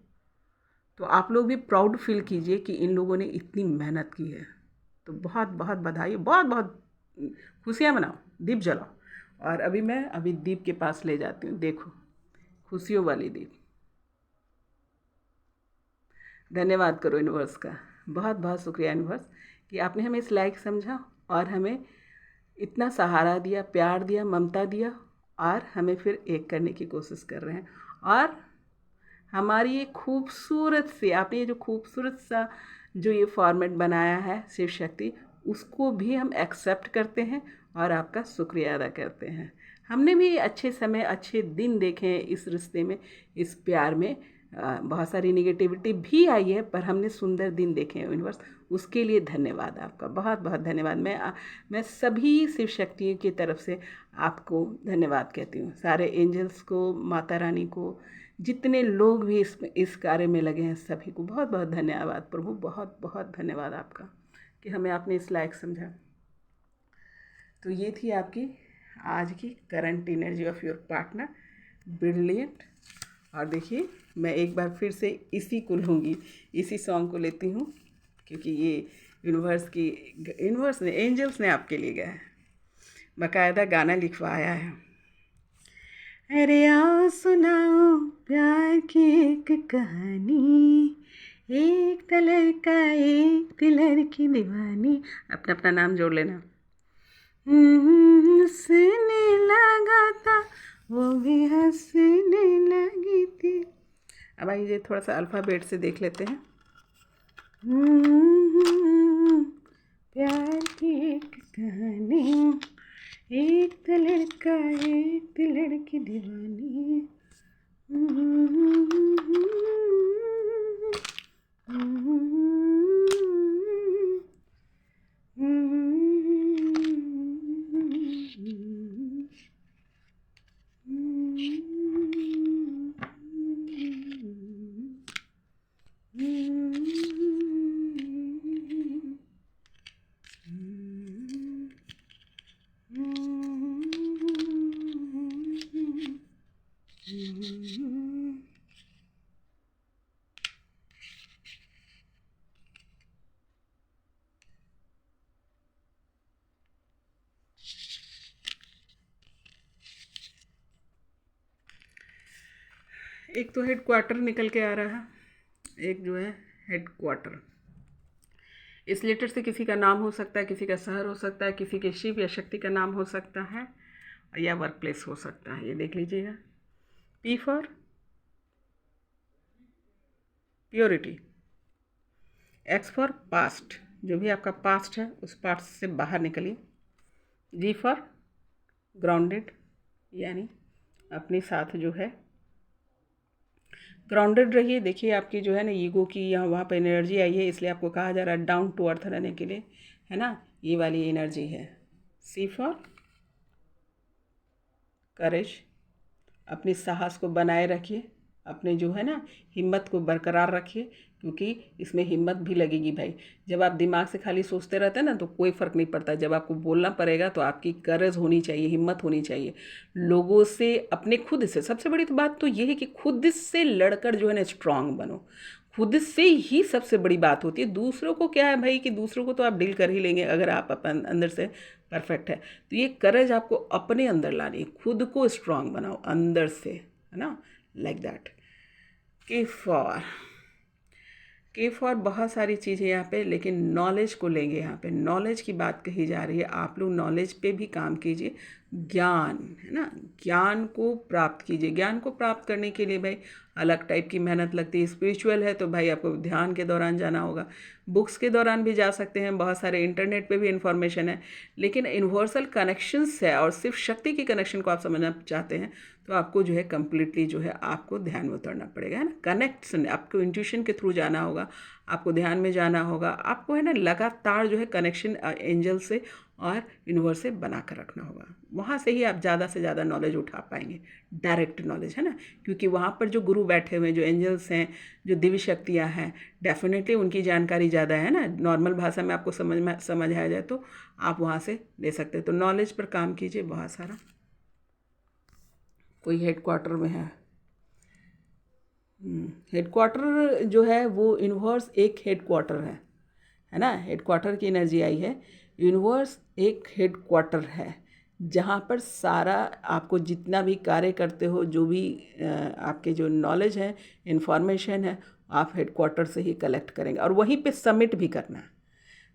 तो आप लोग भी प्राउड फील कीजिए कि इन लोगों ने इतनी मेहनत की है। तो बहुत बहुत बधाई, बहुत बहुत खुशियाँ मनाओ, दीप जलाओ। और अभी दीप के पास ले जाती हूँ, देखो खुशियों वाली दीप। धन्यवाद करो यूनिवर्स का, बहुत बहुत शुक्रिया यूनिवर्स कि आपने हमें इस लायक समझा और हमें इतना सहारा दिया, प्यार दिया, ममता दिया, और हमें फिर एक करने की कोशिश कर रहे हैं। और हमारी ये खूबसूरत सी, आपने ये जो खूबसूरत सा जो ये फॉर्मेट बनाया है शिव शक्ति, उसको भी हम एक्सेप्ट करते हैं और आपका शुक्रिया अदा करते हैं। हमने भी अच्छे समय, अच्छे दिन देखे हैं इस रिश्ते में, इस प्यार में। बहुत सारी निगेटिविटी भी आई है, पर हमने सुंदर दिन देखे हैं यूनिवर्स, उसके लिए धन्यवाद आपका, बहुत बहुत धन्यवाद। मैं सभी शिव शक्तियों की तरफ से आपको धन्यवाद कहती हूँ, सारे एंजल्स को, माता रानी को, जितने लोग भी इस कार्य में लगे हैं, सभी को बहुत बहुत धन्यवाद प्रभु, बहुत बहुत धन्यवाद आपका कि हमें आपने इस लायक समझा। तो ये थी आपकी आज की current energy of your partner, brilliant. और देखिए मैं एक बार फिर से इसी को लूँगी, इसी सॉन्ग को लेती हूँ, क्योंकि ये यूनिवर्स ने, एंजल्स ने आपके लिए गया है, बाकायदा गाना लिखवाया है। अरे आओ सुनाओ प्यार की एक कहानी, एक लड़का एक लड़की दीवानी, अपना अपना नाम जोड़ लेना। हंसने लगा था वो भी हंसने लगी थी। अब आइए थोड़ा सा अल्फ़ाबेट से देख लेते हैं। प्यार की एक कहानी, एक लड़का एक लड़की दीवानी। एक तो हेड क्वार्टर निकल के आ रहा है, एक जो है हेड क्वार्टर। इस लेटर से किसी का नाम हो सकता है, किसी का शहर हो सकता है, किसी के शिव या शक्ति का नाम हो सकता है, या वर्क प्लेस हो सकता है। ये देख लीजिएगा। P for purity, x for past, जो भी आपका पास्ट है उस पास्ट से बाहर निकलिए। जी फॉर ग्राउंडेड, यानी अपने साथ जो है ग्राउंडेड रहिए। देखिए आपकी जो है ना ईगो की यहाँ वहाँ पर एनर्जी आई है, इसलिए आपको कहा जा रहा है डाउन टू अर्थ रहने के लिए, है ना, ये वाली एनर्जी है। सी फॉर करेज, अपनी साहस को बनाए रखिए, अपने जो है ना हिम्मत को बरकरार रखिए, क्योंकि इसमें हिम्मत भी लगेगी भाई। जब आप दिमाग से खाली सोचते रहते हैं ना तो कोई फ़र्क नहीं पड़ता, जब आपको बोलना पड़ेगा तो आपकी करेज होनी चाहिए, हिम्मत होनी चाहिए। लोगों से, अपने खुद से, सबसे बड़ी तो बात तो ये है कि खुद से लड़कर जो है ना स्ट्रांग बनो। खुद से ही सबसे बड़ी बात होती है। दूसरों को क्या है भाई कि दूसरों को तो आप डील कर ही लेंगे अगर आप अपन अंदर से परफेक्ट है। तो ये करेज आपको अपने अंदर लानी है, खुद को स्ट्रांग बनाओ अंदर से, है ना, लाइक दैट। के फॉर बहुत सारी चीज़ें यहाँ पे, लेकिन नॉलेज को लेंगे। यहाँ पे नॉलेज की बात कही जा रही है, आप लोग नॉलेज पे भी काम कीजिए। ज्ञान, है ना, ज्ञान को प्राप्त कीजिए। ज्ञान को प्राप्त करने के लिए भाई अलग टाइप की मेहनत लगती है। स्पिरिचुअल है तो भाई आपको ध्यान के दौरान जाना होगा, बुक्स के दौरान भी जा सकते हैं, बहुत सारे इंटरनेट पे भी इन्फॉर्मेशन है। लेकिन यूनिवर्सल कनेक्शंस है और सिर्फ शक्ति के कनेक्शन को आप समझना चाहते हैं तो आपको जो है कम्प्लीटली जो है आपको ध्यान में उतरना पड़ेगा, है ना। कनेक्शन आपको इंट्यूशन के थ्रू जाना होगा, आपको ध्यान में जाना होगा, आपको है ना लगातार जो है कनेक्शन एंजल से और यूनिवर्स से बना कर रखना होगा। वहाँ से ही आप ज़्यादा से ज़्यादा नॉलेज उठा पाएंगे, डायरेक्ट नॉलेज, है ना। क्योंकि वहाँ पर जो गुरु बैठे हुए हैं, जो एंजल्स हैं, जो दिव्य शक्तियाँ हैं, डेफिनेटली उनकी जानकारी ज़्यादा है ना। नॉर्मल भाषा में आपको समझाया जाए तो आप वहाँ से ले सकते हैं। तो नॉलेज पर काम कीजिए बहुत सारा। कोई हेडक्वार्टर में है, हेडक्वार्टर जो है वो यूनिवर्स एक हेडक्वार्टर है ना। हेडक्वार्टर की एनर्जी आई है। यूनिवर्स एक हेडक्वार्टर है जहाँ पर सारा आपको जितना भी कार्य करते हो, जो भी आपके जो नॉलेज है, इन्फॉर्मेशन है, आप हेडक्वार्टर से ही कलेक्ट करेंगे और वहीं पे सबमिट भी करना है।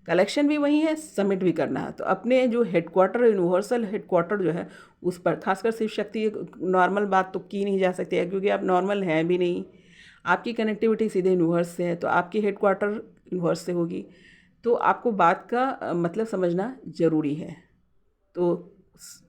कलेक्शन भी वही है, सबमिट भी करना है। तो अपने जो हेडक्वार्टर, यूनिवर्सल हेडक्वार्टर जो है उस पर खासकर शिव शक्ति, नॉर्मल बात तो की नहीं जा सकती है क्योंकि आप नॉर्मल हैं भी नहीं। आपकी कनेक्टिविटी सीधे यूनिवर्स से है, तो आपकी हेडक्वार्टर यूनिवर्स से होगी। तो आपको बात का मतलब समझना ज़रूरी है। तो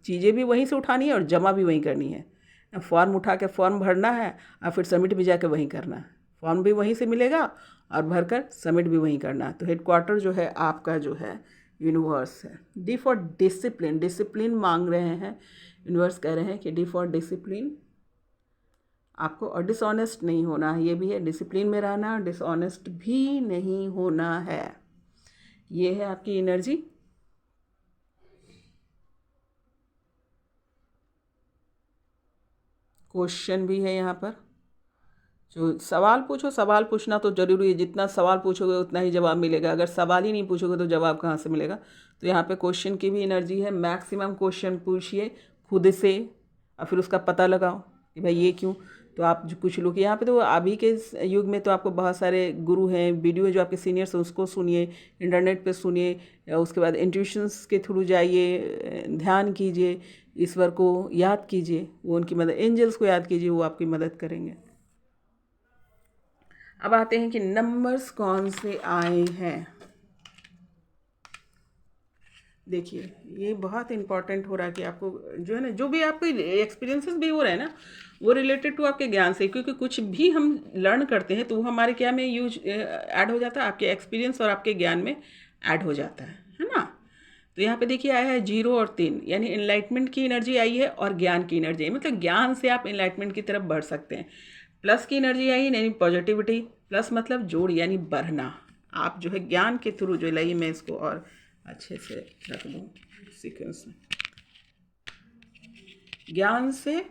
चीज़ें भी वहीं से उठानी है और जमा भी वहीं करनी है। फॉर्म उठा के फॉर्म भरना है और फिर सबमिट भी जाके वहीं करना है। फॉर्म भी वहीं से मिलेगा और भरकर सबमिट भी वहीं करना है। तो हेडक्वार्टर जो है आपका जो है यूनिवर्स है। डी फॉर डिसिप्लिन, डिसिप्लिन मांग रहे हैं यूनिवर्स, कह रहे हैं कि डी फॉर डिसिप्लिन आपको, और डिसऑनेस्ट नहीं होना है, ये भी है। डिसिप्लिन में रहना, डिसऑनेस्ट भी नहीं होना है। ये है आपकी एनर्जी। क्वेश्चन भी है यहाँ पर, जो सवाल पूछो। सवाल पूछना तो ज़रूरी है, जितना सवाल पूछोगे उतना ही जवाब मिलेगा। अगर सवाल ही नहीं पूछोगे तो जवाब कहाँ से मिलेगा। तो यहाँ पे क्वेश्चन की भी एनर्जी है। मैक्सिमम क्वेश्चन पूछिए खुद से और फिर उसका पता लगाओ कि भाई ये क्यों। तो आप जो कुछ लोग यहाँ पे, तो अभी के युग में तो आपको बहुत सारे गुरु हैं, वीडियो जो आपके सीनियर्स हैं उसको सुनिए, इंटरनेट पे सुनिए, उसके बाद इंट्यूशंस के थ्रू जाइए, ध्यान कीजिए, ईश्वर को याद कीजिए, वो उनकी मदद, एंजल्स को याद कीजिए, वो आपकी मदद करेंगे। अब आते हैं कि नंबर्स कौन से आए हैं। देखिए ये बहुत इंपॉर्टेंट हो रहा है कि आपको जो है ना, जो भी आपको एक्सपीरियंसेस भी हो रहे हैं ना, वो रिलेटेड टू आपके ज्ञान से, क्योंकि कुछ भी हम लर्न करते हैं तो वो हमारे क्या में यूज ऐड हो जाता है, आपके एक्सपीरियंस और आपके ज्ञान में ऐड हो जाता है ना। तो यहाँ पे देखिए आया है 0 और 3, यानी इनलाइटमेंट की एनर्जी आई है और ज्ञान की एनर्जी आई, मतलब ज्ञान से आप इनलाइटमेंट की तरफ बढ़ सकते हैं। प्लस की एनर्जी आई यानी पॉजिटिविटी, प्लस मतलब जोड़ यानी बढ़ना। आप जो है ज्ञान के थ्रू जो लाइए, मैं इसको और अच्छे से रख दूँ सीक्वेंस में। ज्ञान से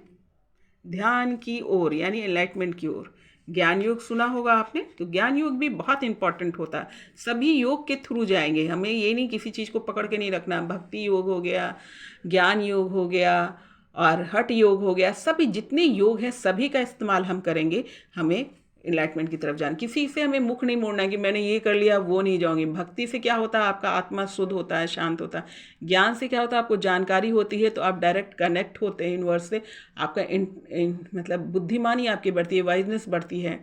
ध्यान की ओर यानी एनलाइटमेंट की ओर। ज्ञान योग सुना होगा आपने, तो ज्ञान योग भी बहुत इंपॉर्टेंट होता है। सभी योग के थ्रू जाएंगे, हमें ये नहीं किसी चीज़ को पकड़ के नहीं रखना। भक्ति योग हो गया, ज्ञान योग हो गया और हठ योग हो गया, सभी जितने योग हैं सभी का इस्तेमाल हम करेंगे हमें इनलाइटमेंट की तरफ जाना। किसी से हमें मुख नहीं मोड़ना है कि मैंने ये कर लिया वो नहीं जाऊंगी। भक्ति से क्या होता है, आपका आत्मा शुद्ध होता है, शांत होता है। ज्ञान से क्या होता है, आपको जानकारी होती है तो आप डायरेक्ट कनेक्ट होते हैं यूनिवर्स से। आपका मतलब बुद्धिमानी आपकी बढ़ती है, वाइजनेस बढ़ती है।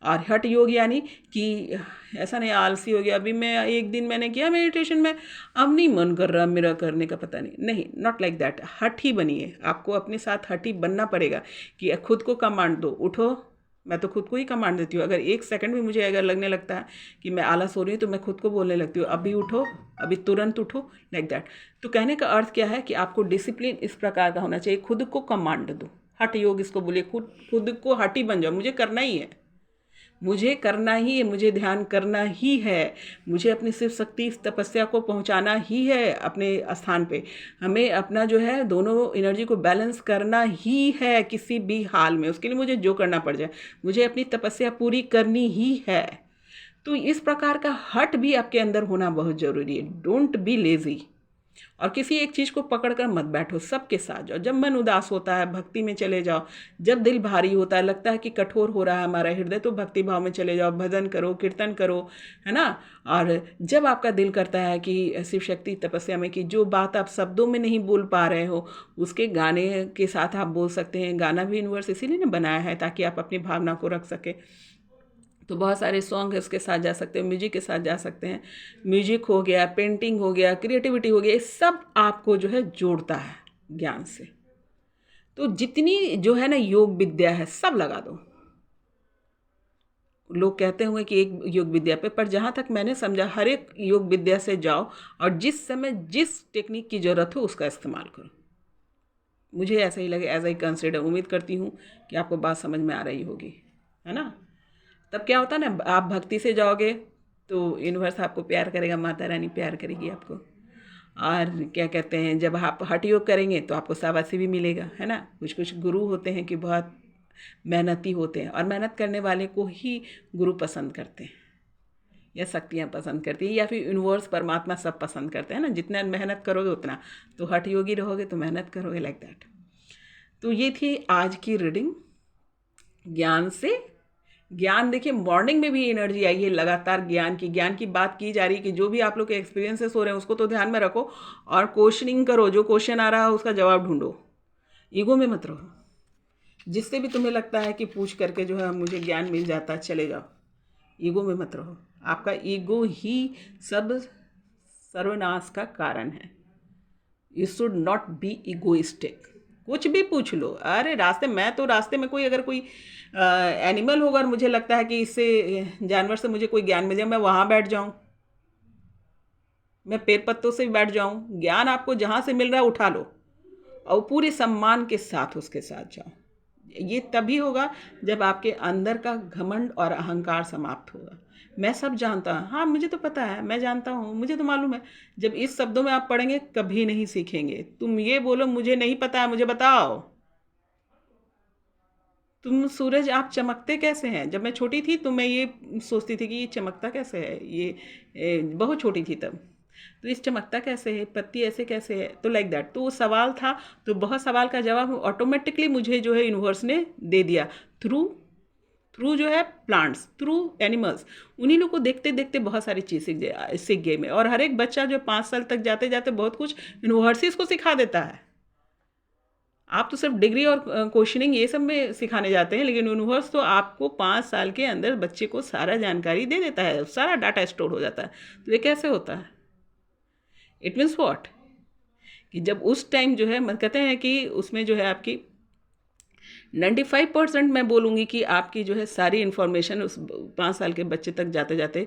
और हठ योग यानी कि ऐसा नहीं आलसी हो गया, अभी मैं एक दिन मैंने किया मेडिटेशन में, अब नहीं मन कर रहा मेरा करने का, पता नहीं, नॉट लाइक दैट। हठ ही बनिए, आपको अपने साथ हठ ही बनना पड़ेगा कि खुद को कमांड दो, उठो। मैं तो खुद को ही कमांड देती हूँ। अगर एक सेकंड भी मुझे अगर लगने लगता है कि मैं आलस हो रही हूँ तो मैं खुद को बोलने लगती हूँ, अभी उठो, अभी तुरंत उठो, लाइक दैट। तो कहने का अर्थ क्या है कि आपको डिसिप्लिन इस प्रकार का होना चाहिए, खुद को कमांड दो। हठ योग इसको बोलिए, खुद को हठी बन जाओ। मुझे करना ही है, मुझे करना ही है, मुझे ध्यान करना ही है, मुझे अपनी सिर्फ शक्ति इस तपस्या को पहुंचाना ही है अपने स्थान पे। हमें अपना जो है दोनों एनर्जी को बैलेंस करना ही है किसी भी हाल में। उसके लिए मुझे जो करना पड़ जाए, मुझे अपनी तपस्या पूरी करनी ही है। तो इस प्रकार का हट भी आपके अंदर होना बहुत ज़रूरी है। Don't be lazy. और किसी एक चीज़ को पकड़ कर मत बैठो, सबके साथ जाओ। जब मन उदास होता है भक्ति में चले जाओ, जब दिल भारी होता है, लगता है कि कठोर हो रहा है हमारा हृदय, तो भक्ति भाव में चले जाओ, भजन करो, कीर्तन करो, है ना। और जब आपका दिल करता है कि शिव शक्ति तपस्या में कि जो बात आप शब्दों में नहीं बोल पा रहे हो, उसके गाने के साथ आप बोल सकते हैं। गाना भी यूनिवर्स इसीलिए ना बनाया है ताकि आप अपनी भावना को रख सकें। तो बहुत सारे सॉन्ग इसके साथ जा सकते हैं, म्यूजिक के साथ जा सकते हैं। म्यूजिक हो गया, पेंटिंग हो गया, क्रिएटिविटी हो गया, ये सब आपको जो है जोड़ता है ज्ञान से। तो जितनी जो है ना योग विद्या है सब लगा दो। लोग कहते होंगे कि एक योग विद्या पे, पर जहाँ तक मैंने समझा हर एक योग विद्या से जाओ और जिस समय जिस टेक्निक की ज़रूरत हो उसका इस्तेमाल करो। मुझे ऐसा ही लगे, एज आई कंसिडर। उम्मीद करती हूँ कि आपको बात समझ में आ रही होगी, है ना। तब क्या होता है ना, आप भक्ति से जाओगे तो यूनिवर्स आपको प्यार करेगा, माता रानी प्यार करेगी आपको। और क्या कहते हैं, जब आप हठ योग करेंगे तो आपको शाबाशी भी मिलेगा, है ना। कुछ कुछ गुरु होते हैं कि बहुत मेहनती होते हैं और मेहनत करने वाले को ही गुरु पसंद करते हैं या शक्तियाँ पसंद करती हैं या फिर यूनिवर्स परमात्मा सब पसंद करते हैं ना। जितना मेहनत करोगे उतना, तो हठ योगी रहोगे तो मेहनत करोगे, लाइक दैट। तो ये थी आज की रीडिंग ज्ञान से। ज्ञान देखिए, मॉर्निंग में भी एनर्जी आई है लगातार ज्ञान की बात की जा रही है कि जो भी आप लोग के एक्सपीरियंसेस हो रहे हैं उसको तो ध्यान में रखो और क्वेश्चनिंग करो। जो क्वेश्चन आ रहा है उसका जवाब ढूंढो, ईगो में मत रहो। जिससे भी तुम्हें लगता है कि पूछ करके जो है मुझे ज्ञान मिल जाता है, चले जाओ, ईगो में मत रहो। आपका ईगो ही सब सर्वनाश का कारण है। You should not be egoistic. कुछ भी पूछ लो, अरे रास्ते में कोई अगर कोई एनिमल होगा और मुझे लगता है कि इससे जानवर से मुझे कोई ज्ञान मिल जाए, मैं वहाँ बैठ जाऊँ, मैं पेड़ पत्तों से भी बैठ जाऊँ। ज्ञान आपको जहाँ से मिल रहा है उठा लो और पूरे सम्मान के साथ उसके साथ जाओ। ये तभी होगा जब आपके अंदर का घमंड और अहंकार समाप्त होगा। मैं सब जानता हूँ, हाँ मुझे तो पता है, मैं जानता हूँ, मुझे तो मालूम है। जब इस शब्दों में आप पढ़ेंगे कभी नहीं सीखेंगे। तुम ये बोलो मुझे नहीं पता है, मुझे बताओ। तुम सूरज, आप चमकते कैसे हैं? जब मैं छोटी थी तो मैं ये सोचती थी कि ये चमकता कैसे है, ये बहुत छोटी थी तब। तो इस चमकता कैसे है, पत्ती ऐसे कैसे है, तो लाइक दैट। तो वो सवाल था, तो बहुत सवाल का जवाब ऑटोमेटिकली मुझे जो है यूनिवर्स ने दे दिया थ्रू जो है प्लांट्स, थ्रू एनिमल्स। उन्हीं लोग को देखते देखते बहुत सारी चीज़ सीख गए मैं। और हर एक बच्चा जो 5 साल तक जाते जाते बहुत कुछ यूनिवर्स इसको सिखा देता है। आप तो सिर्फ डिग्री और क्वेश्चनिंग ये सब में सिखाने जाते हैं, लेकिन यूनिवर्स तो आपको 5 साल के अंदर बच्चे को सारा जानकारी दे देता है, सारा डाटा स्टोर हो जाता है। तो ये कैसे होता है? इट मीन्स व्हाट, कि जब उस टाइम जो है, कहते हैं कि उसमें जो है आपकी 95% मैं बोलूँगी कि आपकी जो है सारी इन्फॉर्मेशन उस 5 साल के बच्चे तक जाते जाते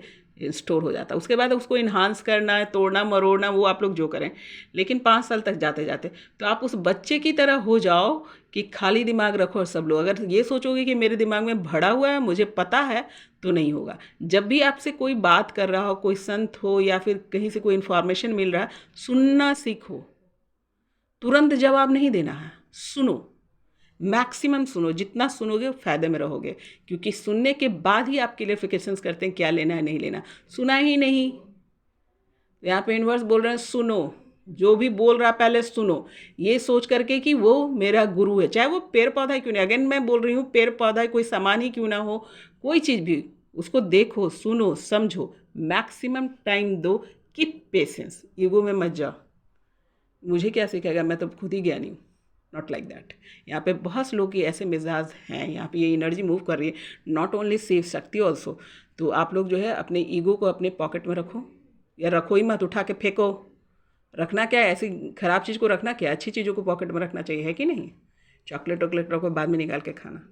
स्टोर हो जाता है। उसके बाद उसको इन्हांस करना है, तोड़ना मरोड़ना, वो आप लोग जो करें, लेकिन 5 साल तक जाते जाते तो आप उस बच्चे की तरह हो जाओ कि खाली दिमाग रखो। और सब लोग अगर ये सोचोगे कि मेरे दिमाग में भरा हुआ है, मुझे पता है, तो नहीं होगा। जब भी आपसे कोई बात कर रहा हो, कोई संत हो या फिर कहीं से कोई इन्फॉर्मेशन मिल रहा है, सुनना सीखो। तुरंत जवाब नहीं देना है, सुनो, मैक्सिमम सुनो। जितना सुनोगे फ़ायदे में रहोगे, क्योंकि सुनने के बाद ही आप क्लियरिफिकेशंस करते हैं क्या लेना है नहीं लेना। सुना ही नहीं, यहाँ पे यूनिवर्स बोल रहे हैं सुनो, जो भी बोल रहा पहले सुनो, ये सोच करके कि वो मेरा गुरु है, चाहे वो पेड़ पौधा ही क्यों नहीं। अगेन मैं बोल रही हूँ, पेड़ पौधा कोई सामान ही क्यों ना हो, कोई चीज़ भी, उसको देखो, सुनो, समझो, मैक्सिमम टाइम दो, कीप पेशेंस, ईगो में मत जाओ। मुझे क्या सिखाएगा, मैं तो खुद ही ज्ञानी हूँ। Not like that. यहाँ पे बहुत से लोग के ऐसे मिजाज हैं, यहाँ पे ये एनर्जी मूव कर रही है, not only Shiv Shakti also. तो आप लोग जो है अपने ईगो को अपने पॉकेट में रखो, या रखो ही मत, उठा के फेंको। रखना क्या है, ऐसी खराब चीज़ को रखना क्या, अच्छी चीज़ों को पॉकेट में रखना चाहिए, है कि नहीं। चॉकलेट वॉकलेट रखो, बाद में निकाल के खाना।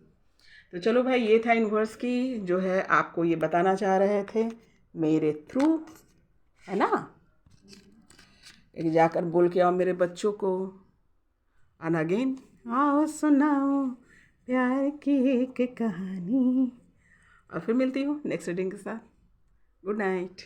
तो चलो भाई, ये था यूनिवर्स की जो है आपको ये बताना चाह रहे थे मेरे थ्रू, है ना। एक जाकर बोल के आओ मेरे बच्चों को, एंड अगेन आओ सुनाओ प्यार की एक कहानी। और फिर मिलती हूँ नेक्स्ट रीडिंग के साथ। Good night.